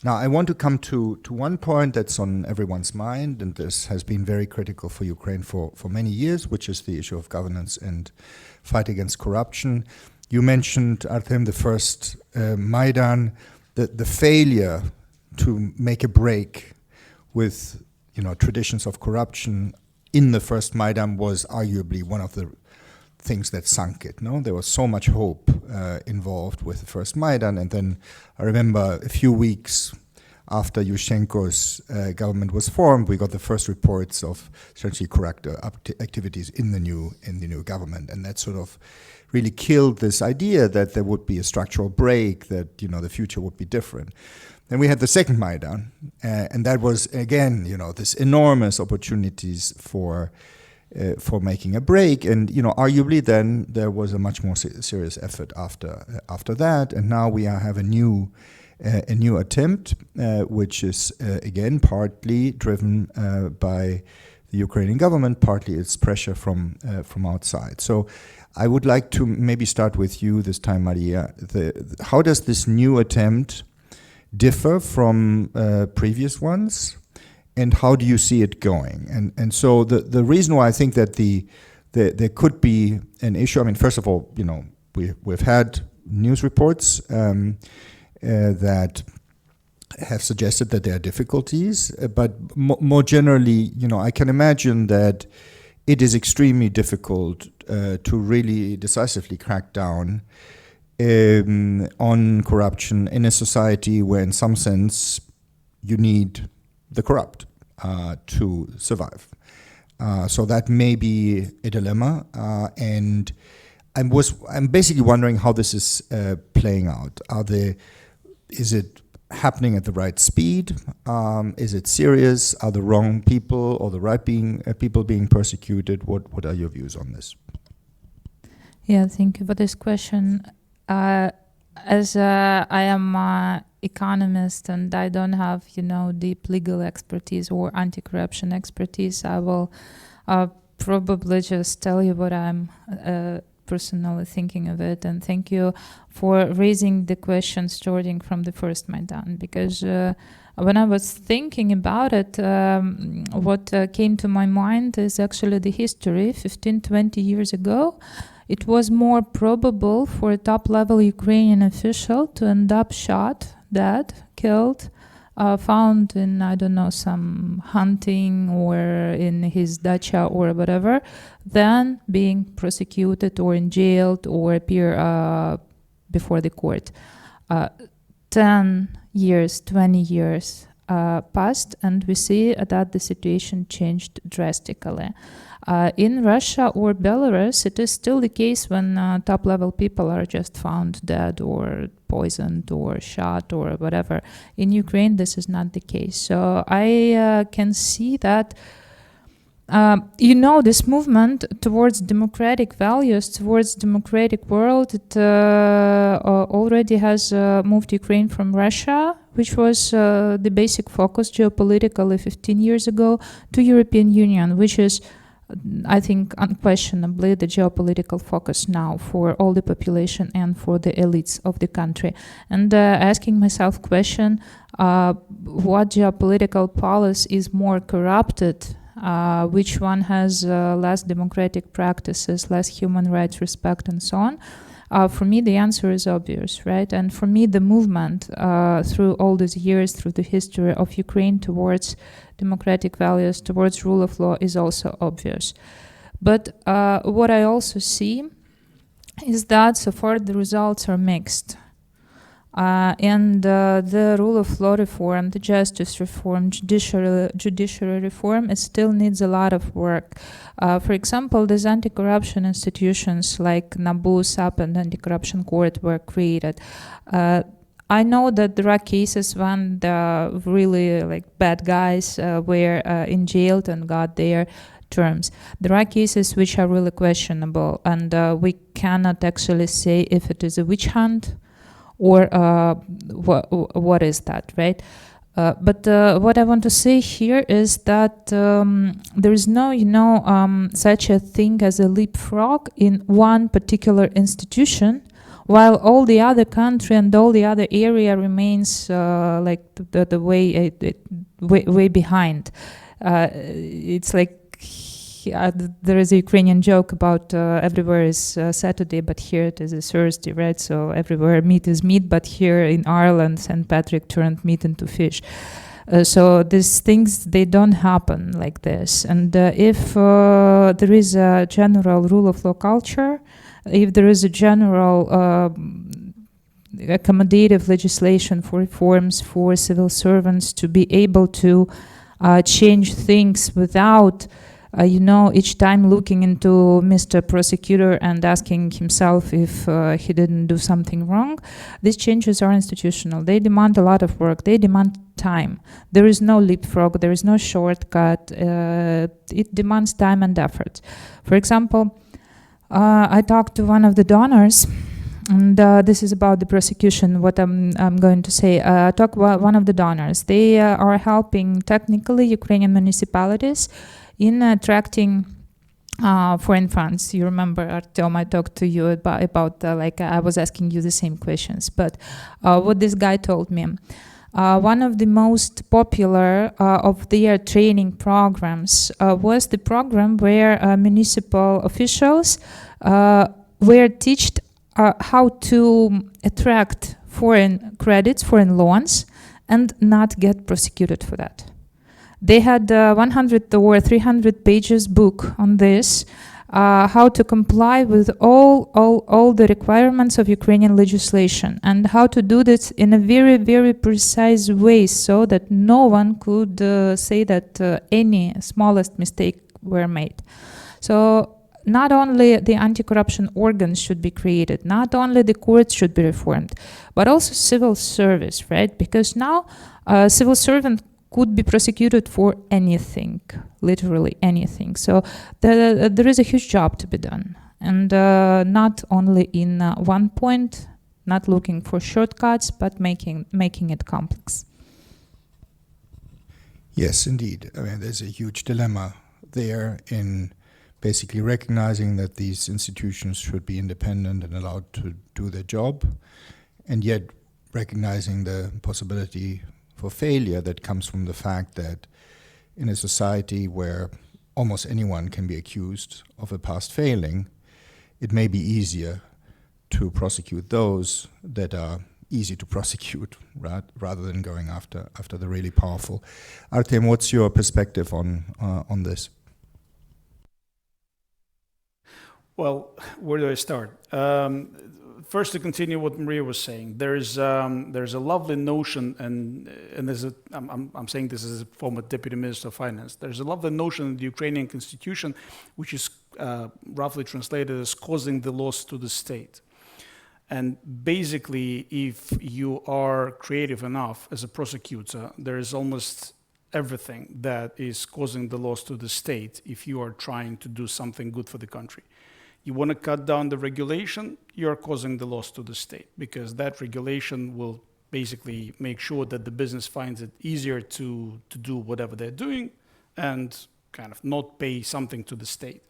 Now, I want to come to one point that's on everyone's mind, and this has been very critical for Ukraine for many years, which is the issue of governance and fight against corruption. You mentioned, Artem, the first Maidan, the failure to make a break with traditions of corruption in the first Maidan was arguably one of the things that sunk it. No, there was so much hope involved with the first Maidan, and then I remember a few weeks after Yushchenko's government was formed, we got the first reports of essentially corrupt activities in the new government, and that sort of really killed this idea that there would be a structural break, that the future would be different. Then we had the second Maidan, and that was again this enormous opportunities for making a break, and arguably then there was a much more serious effort after that, and now we have a new attempt, which is again partly driven by the Ukrainian government, partly it's pressure from outside. So I would like to maybe start with you this time, Maria. How does this new attempt differ from previous ones? And how do you see it going? And so the reason why I think that the there could be an issue. I mean, first of all, we've had news reports that have suggested that there are difficulties, but more generally, I can imagine that it is extremely difficult to really decisively crack down on corruption in a society where, in some sense, you need the corrupt to survive. So that may be a dilemma, and I'm basically wondering how this is playing out. Is it happening at the right speed? Is it serious? Are the wrong people or the right people being persecuted? What are your views on this? Yeah, thank you for this question. As I am an economist and I don't have, deep legal expertise or anti-corruption expertise, I will probably just tell you what I'm personally thinking of it. And thank you for raising the question starting from the first Maidan, because when I was thinking about it, what came to my mind is actually the history. 15-20 years ago, it was more probable for a top-level Ukrainian official to end up shot, dead, killed, found in, I don't know, some hunting or in his dacha or whatever, than being prosecuted or in jailed or appear before the court. 10 years, 20 years passed, and we see that the situation changed drastically. In Russia or Belarus, it is still the case when top-level people are just found dead or poisoned or shot or whatever. In Ukraine, this is not the case. So I can see that, this movement towards democratic values, towards democratic world, it already has moved Ukraine from Russia, which was the basic focus geopolitically 15 years ago, to European Union, which is, I think, unquestionably the geopolitical focus now for all the population and for the elites of the country. And asking myself question, what geopolitical policy is more corrupted? Which one has less democratic practices, less human rights respect, and so on? For me, the answer is obvious, right? And for me, the movement through all these years, through the history of Ukraine towards democratic values, towards rule of law is also obvious. But what I also see is that so far the results are mixed. And the rule of law reform, the justice reform, judiciary reform, it still needs a lot of work. For example, these anti-corruption institutions like NABU, SAP, and Anti-Corruption Court were created. I know that there are cases when the really bad guys were in jail and got their terms. There are cases which are really questionable, and we cannot actually say if it is a witch hunt or what is that, right? But what I want to say here is that there is no, such a thing as a leapfrog in one particular institution, while all the other country and all the other area remains the way behind. It's like there is a Ukrainian joke about everywhere is Saturday, but here it is a Thursday, right? So everywhere meat is meat, but here in Ireland, St. Patrick turned meat into fish. So these things, they don't happen like this. And if there is a general rule of law culture, if there is a general accommodative legislation for reforms for civil servants to be able to change things without each time looking into Mr. Prosecutor and asking himself if he didn't do something wrong, these changes are institutional. They demand a lot of work. They demand time. There is no leapfrog. There is no shortcut. It demands time and effort. For example, I talked to one of the donors, and this is about the prosecution, what I'm going to say. I talked about one of the donors. They are helping technically Ukrainian municipalities in attracting foreign funds. You remember, Artyom, I talked to you about I was asking you the same questions. But what this guy told me, one of the most popular of their training programs was the program where municipal officials were taught how to attract foreign credits, foreign loans, and not get prosecuted for that. They had 100 or 300 pages book on this, how to comply with all the requirements of Ukrainian legislation and how to do this in a very, very precise way so that no one could say that any smallest mistake were made. So not only the anti-corruption organs should be created, not only the courts should be reformed, but also civil service, right? Because now civil servant could be prosecuted for anything, literally anything. So there is a huge job to be done. And not only in one point, not looking for shortcuts, but making it complex. Yes, indeed. I mean, there's a huge dilemma there in basically recognizing that these institutions should be independent and allowed to do their job, and yet recognizing the possibility for failure that comes from the fact that in a society where almost anyone can be accused of a past failing, it may be easier to prosecute those that are easy to prosecute, right, rather than going after the really powerful. Artem, what's your perspective on this? Well, where do I start? First, to continue what Maria was saying, there's a lovely notion, and I'm saying this as a former deputy minister of finance. There's a lovely notion in the Ukrainian constitution, which is roughly translated as causing the loss to the state. And basically, if you are creative enough as a prosecutor, there is almost everything that is causing the loss to the state if you are trying to do something good for the country. You want to cut down the regulation, you're causing the loss to the state, because that regulation will basically make sure that the business finds it easier to do whatever they're doing and kind of not pay something to the state.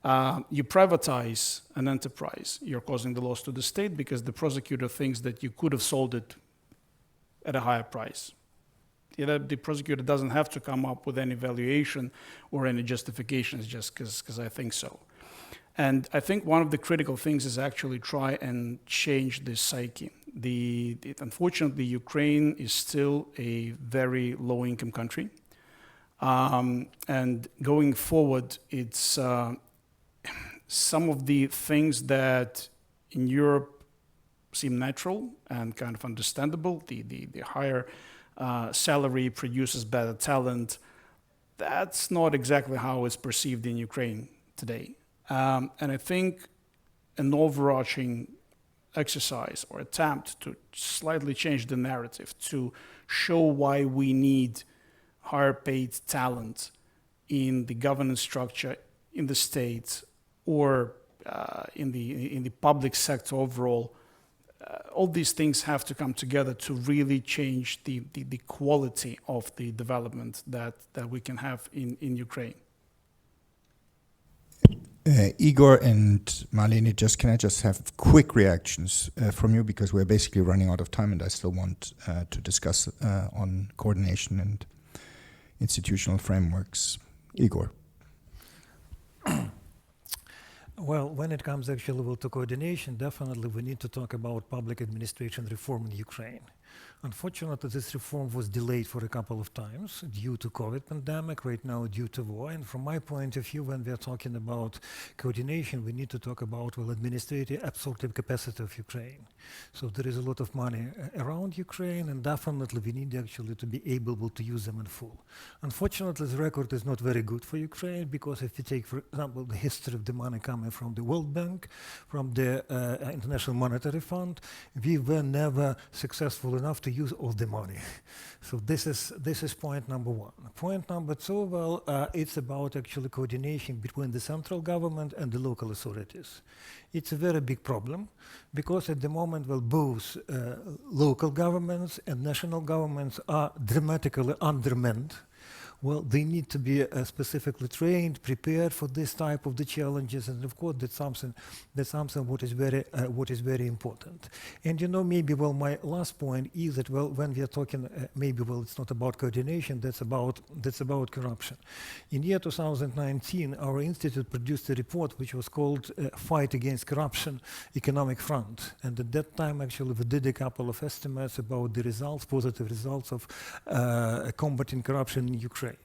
You privatize an enterprise, you're causing the loss to the state because the prosecutor thinks that you could have sold it at a higher price. The prosecutor doesn't have to come up with any valuation or any justifications just because I think so. And I think one of the critical things is actually try and change this psyche. Unfortunately, Ukraine is still a very low-income country. And going forward, it's some of the things that in Europe seem natural and kind of understandable, the higher salary produces better talent, that's not exactly how it's perceived in Ukraine today. And I think an overarching exercise or attempt to slightly change the narrative, to show why we need higher paid talent in the governance structure in the state or in the public sector overall, all these things have to come together to really change the quality of the development that we can have in Ukraine. Igor and Marlene, can I just have quick reactions from you, because we're basically running out of time and I still want to discuss on coordination and institutional frameworks. Igor. Well, when it comes actually to coordination, definitely we need to talk about public administration reform in Ukraine. Unfortunately, this reform was delayed for a couple of times due to COVID pandemic, right now due to war. And from my point of view, when we're talking about coordination, we need to talk about, well, administrative absorptive capacity of Ukraine. So there is a lot of money around Ukraine, and definitely we need actually to be able to use them in full. Unfortunately, the record is not very good for Ukraine, because if you take, for example, the history of the money coming from the World Bank, from the International Monetary Fund, we were never successful enough to use all the money. So this is point number one. Point number two, well, it's about actually coordination between the central government and the local authorities. It's a very big problem, because at the moment, well, both local governments and national governments are dramatically undermanned well, they need to be specifically trained, prepared for this type of the challenges, and of course that's something what is very important. And maybe my last point is that when we are talking it's not about coordination, that's about corruption. In year 2019, our institute produced a report which was called Fight Against Corruption Economic Front, and at that time actually we did a couple of estimates about the positive results of combating corruption in Ukraine.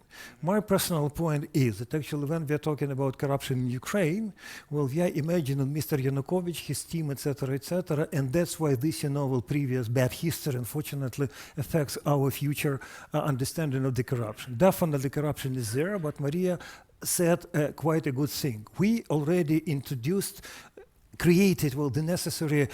My personal point is that actually when we are talking about corruption in Ukraine, we are imagining Mr. Yanukovych, his team, etc., and that's why this, previous bad history, unfortunately, affects our future understanding of the corruption. Definitely corruption is there, but Maria said quite a good thing. We already created the necessary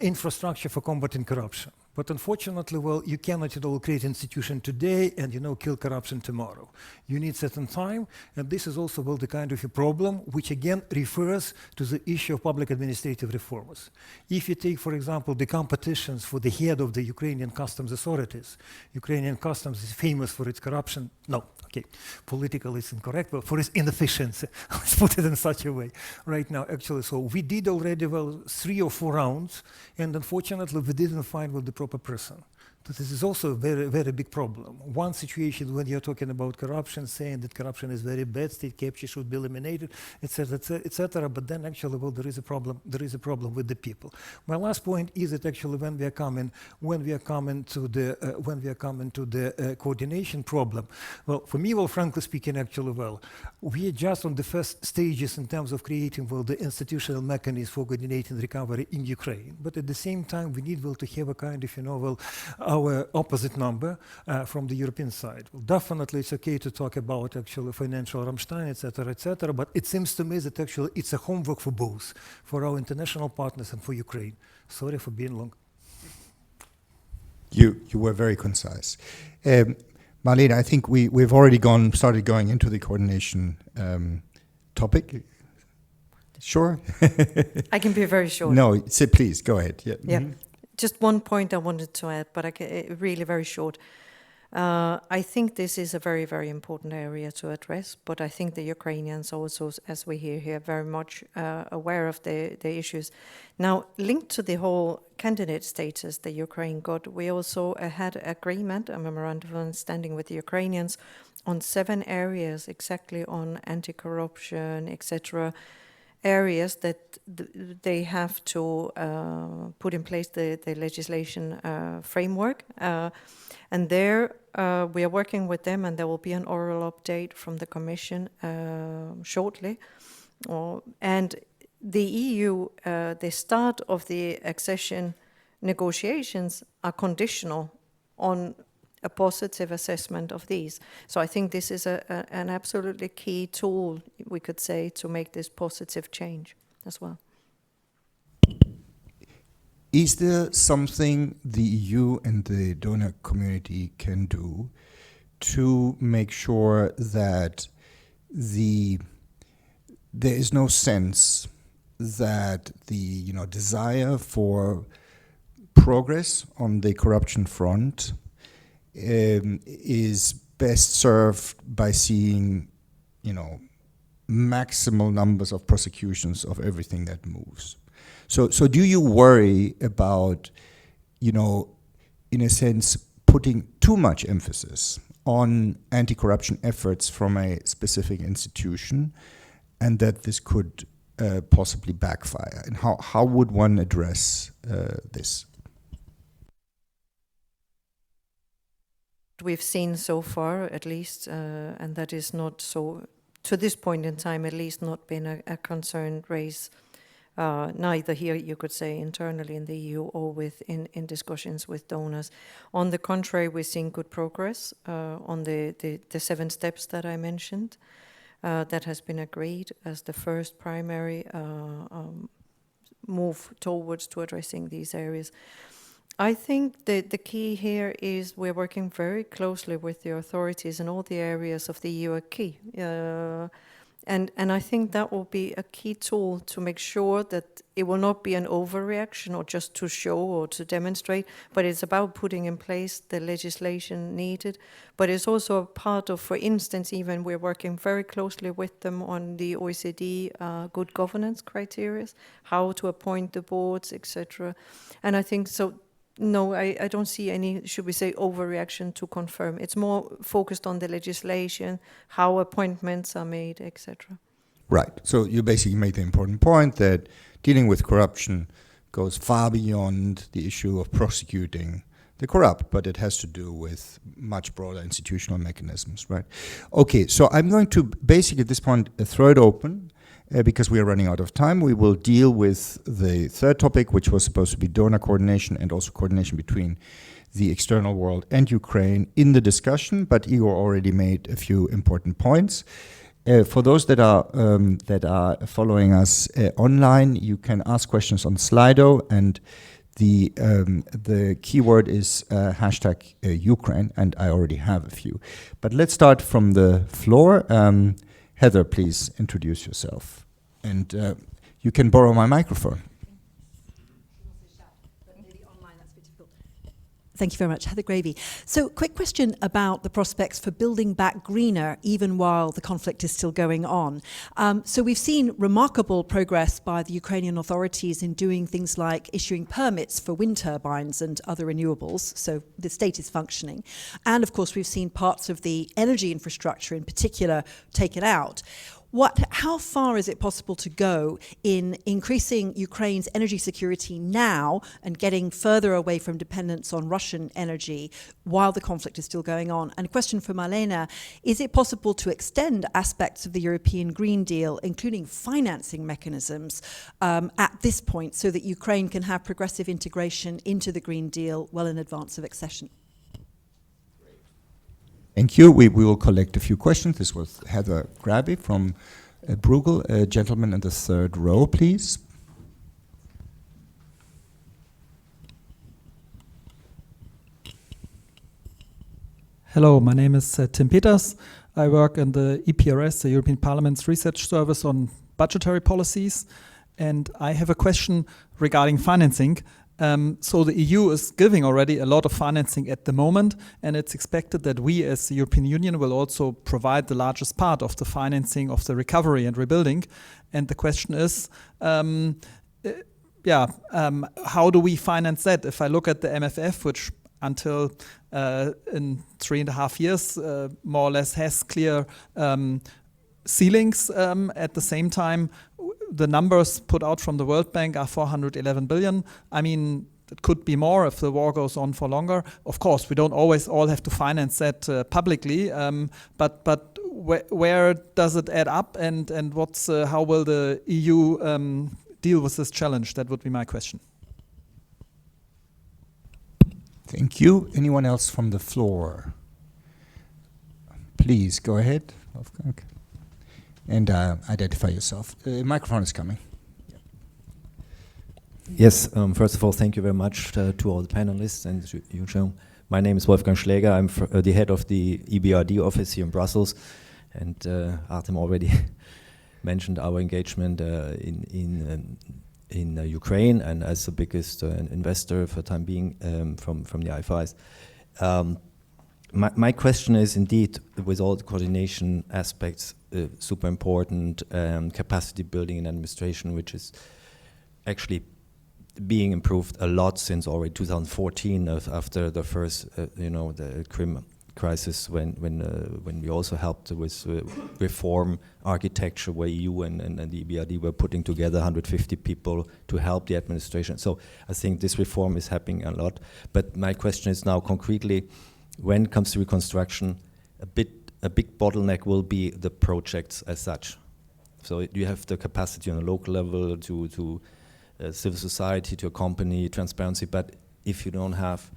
infrastructure for combating corruption. But unfortunately, you cannot create institution today and kill corruption tomorrow. You need certain time, and this is also the kind of a problem which again refers to the issue of public administrative reforms. If you take, for example, the competitions for the head of the Ukrainian customs authorities, Ukrainian customs is famous for its corruption. No, okay, politically it's incorrect, but for its inefficiency. Let's put it in such a way right now, actually. So we did already 3 or 4 rounds, and unfortunately we didn't find the proper person. This is also a very, very big problem. One situation when you're talking about corruption, saying that corruption is very bad, state capture should be eliminated, etc., etc. But then actually, there is a problem. There is a problem with the people. My last point is that actually, when we are coming to the coordination problem, for me, frankly speaking, actually, we are just on the first stages in terms of creating the institutional mechanism for coordinating recovery in Ukraine. But at the same time, we need to have a kind of our opposite number from the European side. Definitely it's okay to talk about actually financial Rammstein, etc., but it seems to me that actually it's a homework for both, for our international partners and for Ukraine. Sorry for being long. You were very concise. Marlene, I think we've already started going into the coordination topic. Sure? I can be very short. No, please, go ahead. Yeah. Yeah. Mm-hmm. Just one point I wanted to add, but really very short. I think this is a very, very important area to address, but I think the Ukrainians also, as we hear here, very much aware of the issues. Now, linked to the whole candidate status that Ukraine got, we also had agreement, a memorandum of understanding with the Ukrainians on 7 areas, exactly on anti-corruption, etc., areas that they have to put in place the legislation framework. And there we are working with them, and there will be an oral update from the Commission shortly. And the EU, the start of the accession negotiations are conditional on a positive assessment of these. So I think this is an absolutely key tool, we could say, to make this positive change as well. Is there something the EU and the donor community can do to make sure that there is no sense that the desire for progress on the corruption front is best served by seeing, maximal numbers of prosecutions of everything that moves? So do you worry about, in a sense, putting too much emphasis on anti-corruption efforts from a specific institution, and that this could possibly backfire? And how would one address this? We've seen so far, at least, and that is not so, to this point in time, at least not been a concern raised, neither here, you could say, internally in the EU or in discussions with donors. On the contrary, we're seeing good progress on the 7 steps that I mentioned that has been agreed as the first primary move towards to addressing these areas. I think the key here is we're working very closely with the authorities in all the areas of the EU are key. And I think that will be a key tool to make sure that it will not be an overreaction or just to show or to demonstrate, but it's about putting in place the legislation needed. But it's also a part of, for instance, even we're working very closely with them on the OECD good governance criteria, how to appoint the boards, etc. And I think so. No, I don't see any, should we say, overreaction to confirm. It's more focused on the legislation, how appointments are made, etc. Right. So you basically made the important point that dealing with corruption goes far beyond the issue of prosecuting the corrupt, but it has to do with much broader institutional mechanisms, right? Okay, so I'm going to basically at this point throw it open because we are running out of time. We will deal with the third topic, which was supposed to be donor coordination and also coordination between the external world and Ukraine in the discussion, but Igor already made a few important points. For those that are following us online, you can ask questions on Slido, and the keyword is hashtag Ukraine, and I already have a few. But let's start from the floor. Heather, please introduce yourself, and you can borrow my microphone. Thank you very much. Heather Gravy. So, quick question about the prospects for building back greener even while the conflict is still going on. So we've seen remarkable progress by the Ukrainian authorities in doing things like issuing permits for wind turbines and other renewables. So the state is functioning. And of course, we've seen parts of the energy infrastructure in particular taken out. How far is it possible to go in increasing Ukraine's energy security now and getting further away from dependence on Russian energy while the conflict is still going on? And a question for Marlene, is it possible to extend aspects of the European Green Deal, including financing mechanisms, at this point so that Ukraine can have progressive integration into the Green Deal well in advance of accession? Thank you. We will collect a few questions. This was Heather Graby from Bruegel. A gentleman in the third row, please. Hello, my name is Tim Peters. I work in the EPRS, the European Parliament's Research Service on Budgetary Policies, and I have a question regarding financing. So the EU is giving already a lot of financing at the moment, and it's expected that we as the European Union will also provide the largest part of the financing of the recovery and rebuilding. And the question is, how do we finance that? If I look at the MFF, which until in 3.5 years more or less has clear ceilings, at the same time, the numbers put out from the World Bank are 411 billion. I mean, it could be more if the war goes on for longer. Of course, we don't always all have to finance that publicly, but where does it add up, and how will the EU deal with this challenge? That would be my question. Thank you. Anyone else from the floor? Please go ahead. Okay. And identify yourself. The microphone is coming. Yes, first of all, thank you very much to all the panelists and you, Joe. My name is Wolfgang Schläger. I'm the head of the EBRD office here in Brussels. And Artem already mentioned our engagement in Ukraine, and as the biggest investor for the time being from the IFIs. My question is indeed, with all the coordination aspects, super important, capacity building and administration, which is actually being improved a lot since already 2014, after the first, the Crimea crisis, when we also helped with reform architecture, where EU and the EBRD were putting together 150 people to help the administration. So I think this reform is happening a lot. But my question is now concretely, when it comes to reconstruction, a big bottleneck will be the projects as such. So you have the capacity on a local level to civil society to accompany transparency, but if you don't have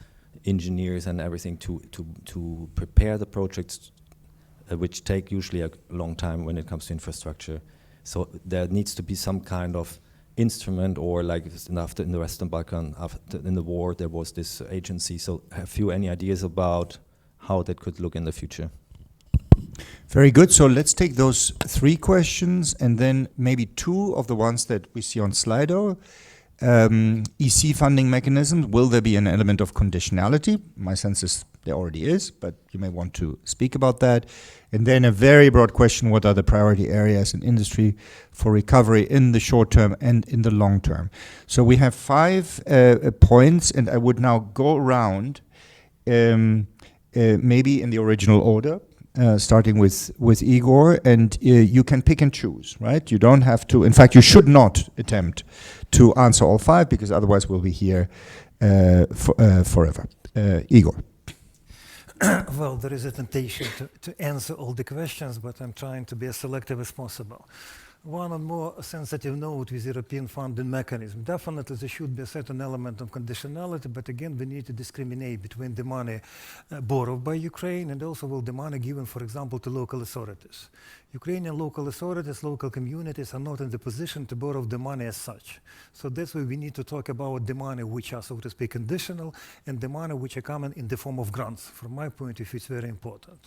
engineers and everything to prepare the projects, which take usually a long time when it comes to infrastructure, so there needs to be some kind of instrument, or like after in the Western Balkan, after in the war, there was this agency. So have you any ideas about how that could look in the future? Very good. So let's take those 3 questions and then maybe 2 of the ones that we see on Slido. EC funding mechanisms, will there be an element of conditionality? My sense is there already is, but you may want to speak about that. And then a very broad question, what are the priority areas in industry for recovery in the short term and in the long term? So we have 5 points, and I would now go around maybe in the original order. Starting with Igor, and you can pick and choose, right? You don't have to, in fact, you should not attempt to answer all 5, because otherwise we'll be here forever. Igor. Well, there is a temptation to answer all the questions, but I'm trying to be as selective as possible. One on more sensitive note with European funding mechanism. Definitely there should be a certain element of conditionality, but again, we need to discriminate between the money borrowed by Ukraine and also the money given, for example, to local authorities. Ukrainian local authorities, local communities are not in the position to borrow the money as such. So that's why we need to talk about the money which are, so to speak, conditional, and the money which are coming in the form of grants. From my point of view, it's very important.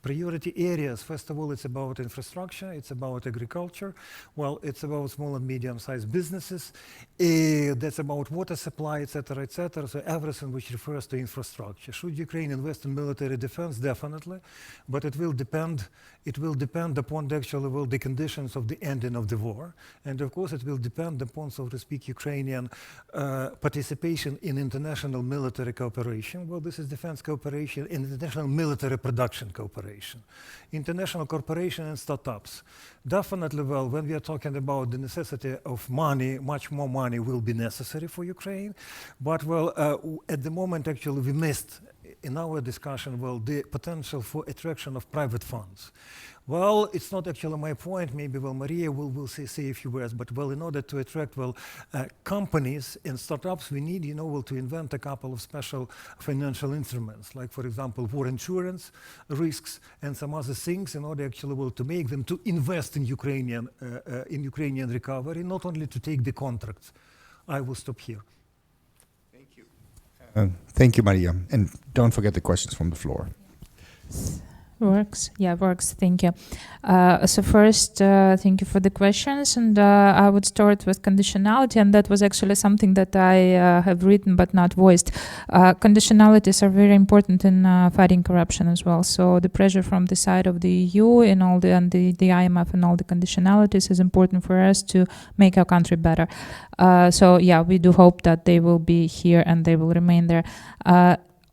Priority areas, first of all, it's about infrastructure, it's about agriculture, well, it's about small and medium-sized businesses, that's about water supply, etc., etc., so everything which refers to infrastructure. Should Ukraine invest in military defense? Definitely, but it will depend upon the conditions of the ending of the war, and of course it will depend upon, so to speak, Ukrainian participation in international military cooperation. Well, this is defense cooperation and international military production cooperation. International cooperation and startups. Definitely, well, when we are talking about the necessity of money, much more money will be necessary for Ukraine, but well, at the moment actually we missed in our discussion, well, the potential for attraction of private funds. Well, it's not actually my point. Maybe, well, Maria will say a few words, but, well, in order to attract, well, companies and startups, we need, to invent a couple of special financial instruments, like, for example, war insurance, risks, and some other things, in order actually, well, to make them to invest in Ukrainian recovery, not only to take the contracts. I will stop here. Thank you. Thank you, Maria. And don't forget the questions from the floor. Works. Yeah, works. Thank you. So first, thank you for the questions. And I would start with conditionality. And that was actually something that I have written but not voiced. Conditionalities are very important in fighting corruption as well. So the pressure from the side of the EU and the IMF and all the conditionalities is important for us to make our country better. So yeah, we do hope that they will be here and they will remain there.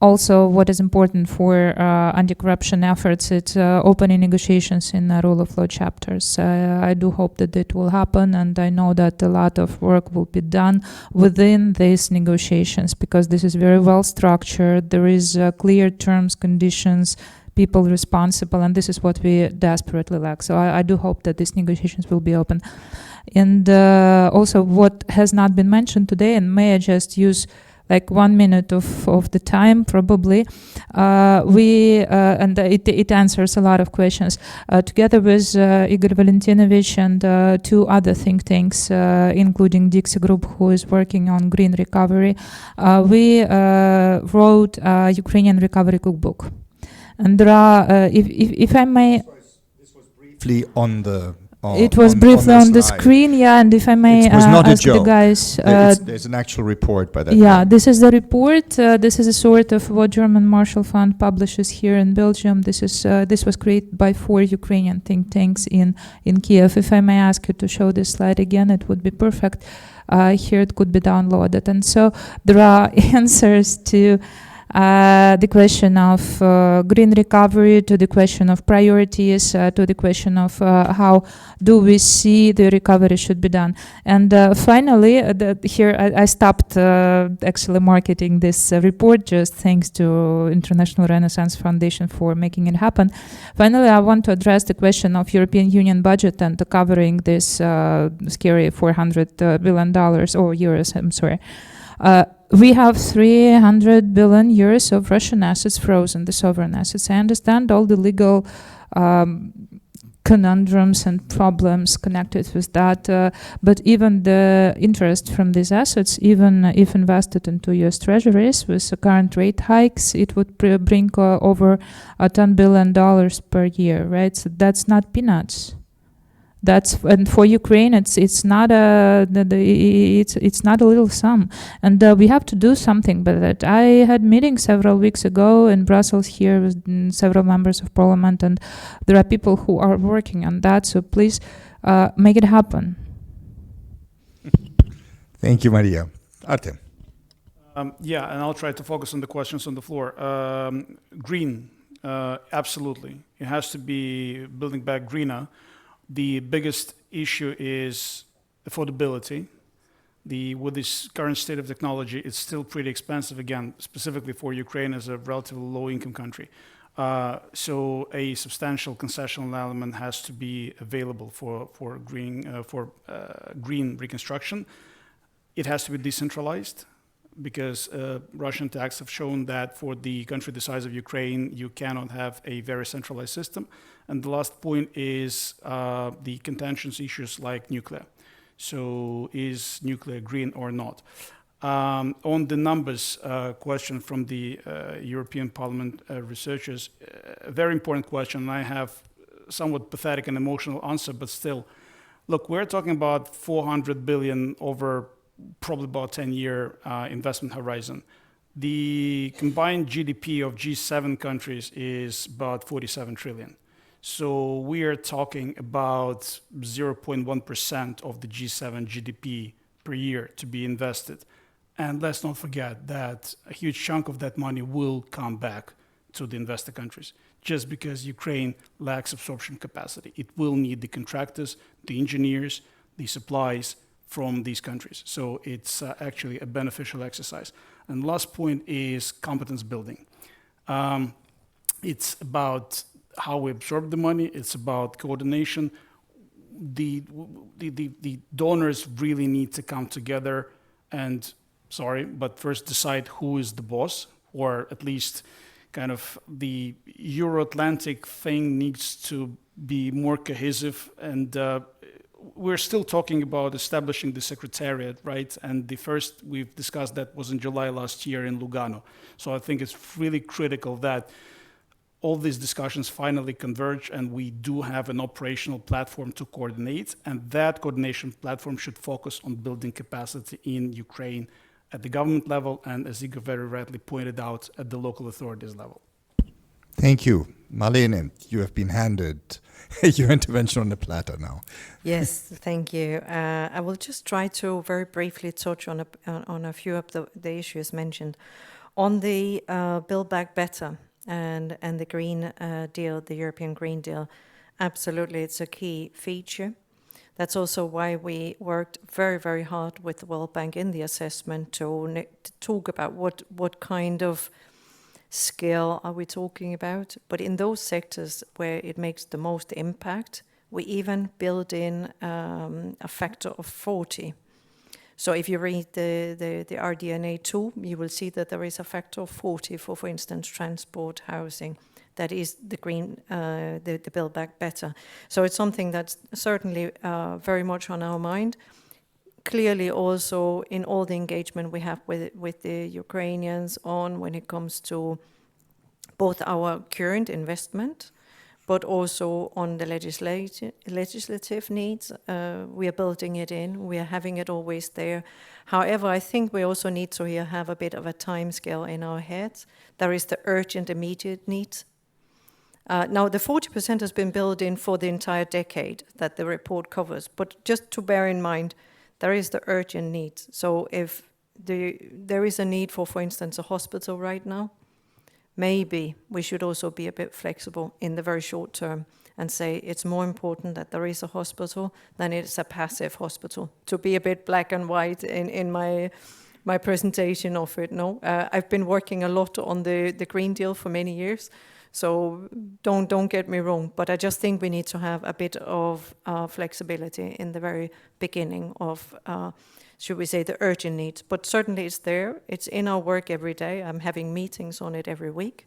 Also, what is important for anti-corruption efforts, it's opening negotiations in rule of law chapters. I do hope that it will happen, and I know that a lot of work will be done within these negotiations, because this is very well structured. There is clear terms, conditions, people responsible, and this is what we desperately lack. So I do hope that these negotiations will be open. And also, what has not been mentioned today, and may I just use like 1 minute of the time, probably. And it answers a lot of questions. Together with Igor Valentinovich and 2 other think tanks, including Dixie Group, who is working on green recovery, we wrote a Ukrainian recovery cookbook. And there are, if I may... This was briefly on the... It was briefly on the screen, yeah, and if I may ask the guys... there's an actual report by that. Yeah, this is the report. This is a sort of what German Marshall Fund publishes here in Belgium. This was created by 4 Ukrainian think tanks in Kiev. If I may ask you to show this slide again, it would be perfect. Here it could be downloaded. And so there are answers to the question of green recovery, to the question of priorities, to the question of how do we see the recovery should be done. And finally, here I stopped actually marketing this report, just thanks to International Renaissance Foundation for making it happen. Finally, I want to address the question of European Union budget and covering this scary $400 billion, or euros, I'm sorry. We have 300 billion euros of Russian assets frozen, the sovereign assets. I understand all the legal conundrums and problems connected with that. But even the interest from these assets, even if invested into US Treasuries with the current rate hikes, it would bring over $10 billion per year, right? So that's not peanuts. And for Ukraine, it's not it's not a little sum, and we have to do something with it. I had meetings several weeks ago in Brussels here with several members of parliament, and there are people who are working on that. So please make it happen. Thank you, Maria. Artem. Yeah, and I'll try to focus on the questions on the floor. Green, absolutely. It has to be building back greener. The biggest issue is affordability. With this current state of technology, it's still pretty expensive, again, specifically for Ukraine as a relatively low-income country. So a substantial concessional element has to be available for green reconstruction. It has to be decentralized, because Russian attacks have shown that for the country the size of Ukraine, you cannot have a very centralized system. And the last point is the contentions issues like nuclear. So is nuclear green or not? On the numbers question from the European Parliament researchers, a very important question, and I have somewhat pathetic and emotional answer, but still, look, we're talking about 400 billion over probably about 10-year investment horizon. The combined GDP of G7 countries is about 47 trillion. So we are talking about 0.1% of the G7 GDP per year to be invested. And let's not forget that a huge chunk of that money will come back to the investor countries, just because Ukraine lacks absorption capacity. It will need the contractors, the engineers, the supplies from these countries. So it's actually a beneficial exercise. And last point is competence building. It's about how we absorb the money. It's about coordination. The donors really need to come together and, but first decide who is the boss, or at least kind of the Euro-Atlantic thing needs to be more cohesive. And we're still talking about establishing the secretariat, right? And the first we've discussed that was in July last year in Lugano. So I think it's really critical that all these discussions finally converge and we do have an operational platform to coordinate. And that coordination platform should focus on building capacity in Ukraine at the government level and, as Igor very rightly pointed out, at the local authorities level. Thank you. Marlene, you have been handed your intervention on the platter now. Yes, thank you. I will just try to very briefly touch on a few of the issues mentioned. On the Build Back Better and the Green Deal, the European Green Deal, absolutely it's a key feature. That's also why we worked very, very hard with the World Bank in the assessment to talk about what kind of scale are we talking about. But in those sectors where it makes the most impact, we even build in a factor of 40. So if you read the RDNA 2, you will see that there is a factor of 40 for instance, transport, housing. That is the green, the Build Back Better. So it's something that's certainly very much on our mind. Clearly also in all the engagement we have with the Ukrainians when it comes to both our current investment, but also on the legislative needs. We are building it in, we are having it always there. However, I think we also need to here have a bit of a time scale in our heads. There is the urgent, immediate needs. Now, the 40% has been built in for the entire decade that the report covers, but just to bear in mind, there is the urgent needs. So if there is a need for instance, a hospital right now, maybe we should also be a bit flexible in the very short term and say it's more important that there is a hospital than it's a passive hospital. To be a bit black and white in my presentation of it, no. I've been working a lot on the Green Deal for many years, so don't get me wrong, but I just think we need to have a bit of flexibility in the very beginning of, should we say, the urgent needs. But certainly it's there. It's in our work every day. I'm having meetings on it every week.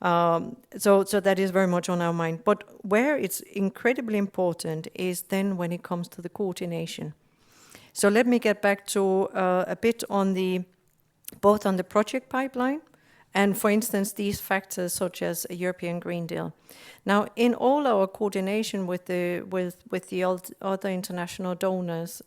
So that is very much on our mind. But where it's incredibly important is then when it comes to the coordination. So let me get back to a bit on both on the project pipeline and, for instance, these factors such as a European Green Deal. Now, in all our coordination with the other international donors,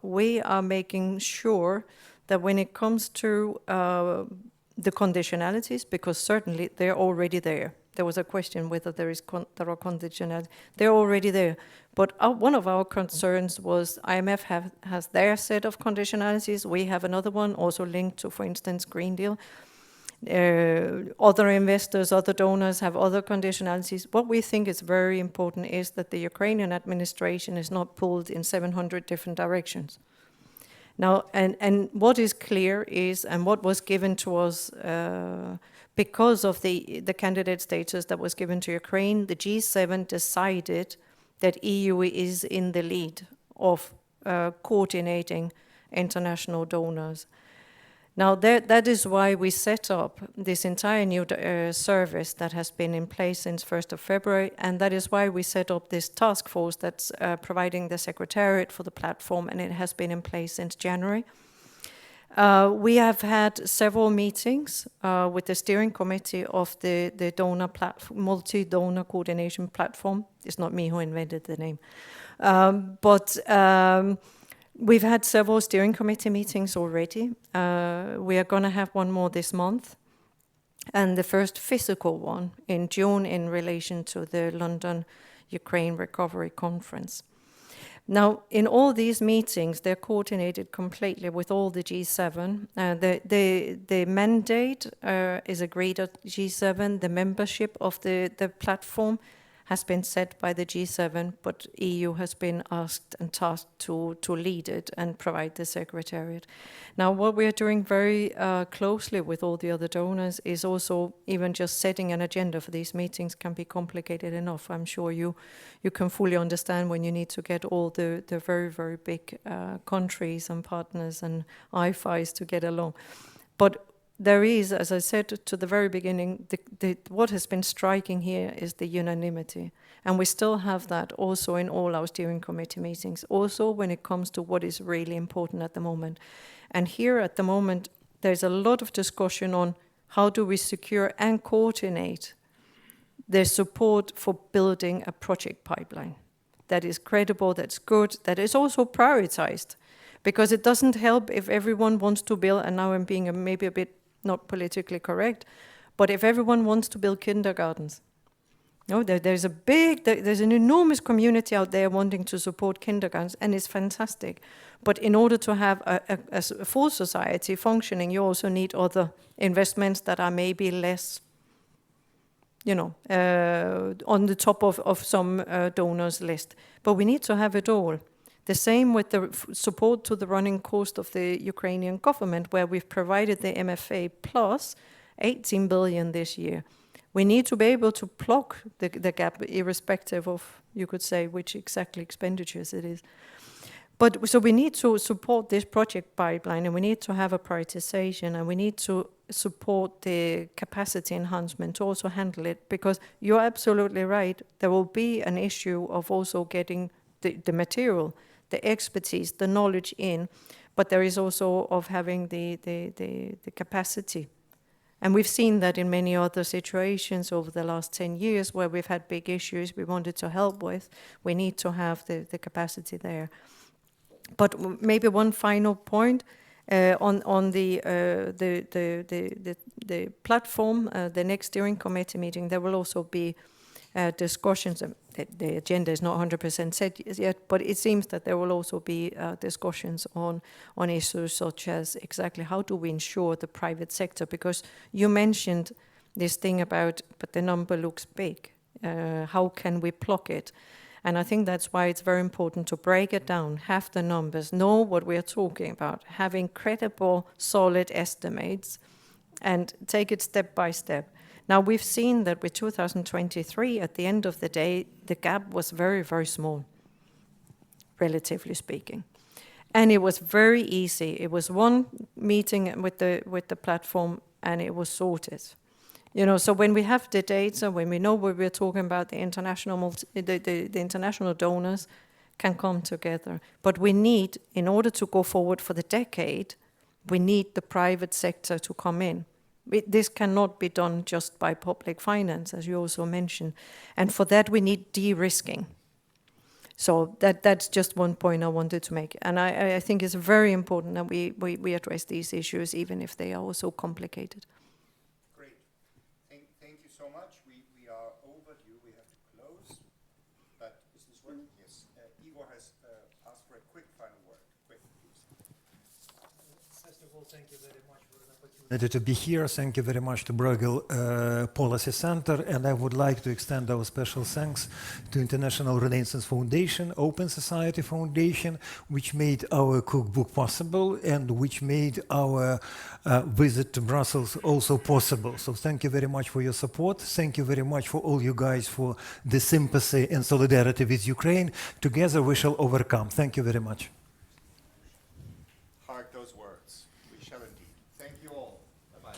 we are making sure that when it comes to the conditionalities, because certainly they're already there. There was a question whether there are conditionalities. They're already there. But one of our concerns was IMF has their set of conditionalities. We have another one also linked to, for instance, Green Deal. Other investors, other donors have other conditionalities. What we think is very important is that the Ukrainian administration is not pulled in 700 different directions. Now, and what is clear is, and what was given to us because of the candidate status that was given to Ukraine, the G7 decided that EU is in the lead of coordinating international donors. Now, that is why we set up this entire new service that has been in place since 1st of February, and that is why we set up this task force that's providing the secretariat for the platform, and it has been in place since January. We have had several meetings with the steering committee of the donor multi-donor coordination platform. It's not me who invented the name. We've had several steering committee meetings already. We are going to have one more this month, and the first physical one in June in relation to the London Ukraine Recovery Conference. Now, in all these meetings, they're coordinated completely with all the G7. The mandate is agreed at G7. The membership of the platform has been set by the G7, but EU has been asked and tasked to lead it and provide the secretariat. Now, what we are doing very closely with all the other donors is also even just setting an agenda for these meetings can be complicated enough. I'm sure you can fully understand when you need to get all the very, very big countries and partners and IFIs to get along. But there is, as I said to the very beginning, what has been striking here is the unanimity. And we still have that also in all our steering committee meetings, also when it comes to what is really important at the moment. And here at the moment, there's a lot of discussion on how do we secure and coordinate the support for building a project pipeline that is credible, that's good, that is also prioritized. Because it doesn't help if everyone wants to build, and now I'm being maybe a bit not politically correct, but if everyone wants to build kindergartens, there's an enormous community out there wanting to support kindergartens, and it's fantastic. But in order to have a full society functioning, you also need other investments that are maybe less, on the top of some donors list. But we need to have it all. The same with the support to the running cost of the Ukrainian government, where we've provided the MFA plus 18 billion this year. We need to be able to plug the gap, irrespective of, you could say, which exactly expenditures it is. But so we need to support this project pipeline, and we need to have a prioritization, and we need to support the capacity enhancement to also handle it, because you're absolutely right. There will be an issue of also getting the material, the expertise, the knowledge in, but there is also of having the capacity. And we've seen that in many other situations over the last 10 years where we've had big issues we wanted to help with. We need to have the capacity there. But maybe one final point on the platform, the next steering committee meeting, there will also be discussions. The agenda is not 100% set yet, but it seems that there will also be discussions on issues such as exactly how do we ensure the private sector, because you mentioned this thing about, but the number looks big. How can we plug it? And I think that's why it's very important to break it down, have the numbers, know what we are talking about, have incredible, solid estimates, and take it step by step. Now, we've seen that with 2023, at the end of the day, the gap was very, very small, relatively speaking. And it was very easy. It was one meeting with the platform, and it was sorted. You know, so when we have the data, when we know what we're talking about, the international donors can come together. But we need, in order to go forward for the decade, we need the private sector to come in. This cannot be done just by public finance, as you also mentioned. And for that, we need de-risking. So that's just one point I wanted to make. And I think it's very important that we address these issues, even if they are also complicated. Great. Thank you so much. We are overdue. We have to close. But is this working? Yes. Igor has asked for a quick final word. Quick, please. First of all, thank you very much for the opportunity to be here. Thank you very much to Bruegel Policy Center, and I would like to extend our special thanks to International Renaissance Foundation, Open Society Foundation, which made our cookbook possible and which made our visit to Brussels also possible. So thank you very much for your support. Thank you very much for all you guys for the sympathy and solidarity with Ukraine. Together we shall overcome. Thank you very much. Hark those words. We shall indeed. Thank you all. Bye-bye.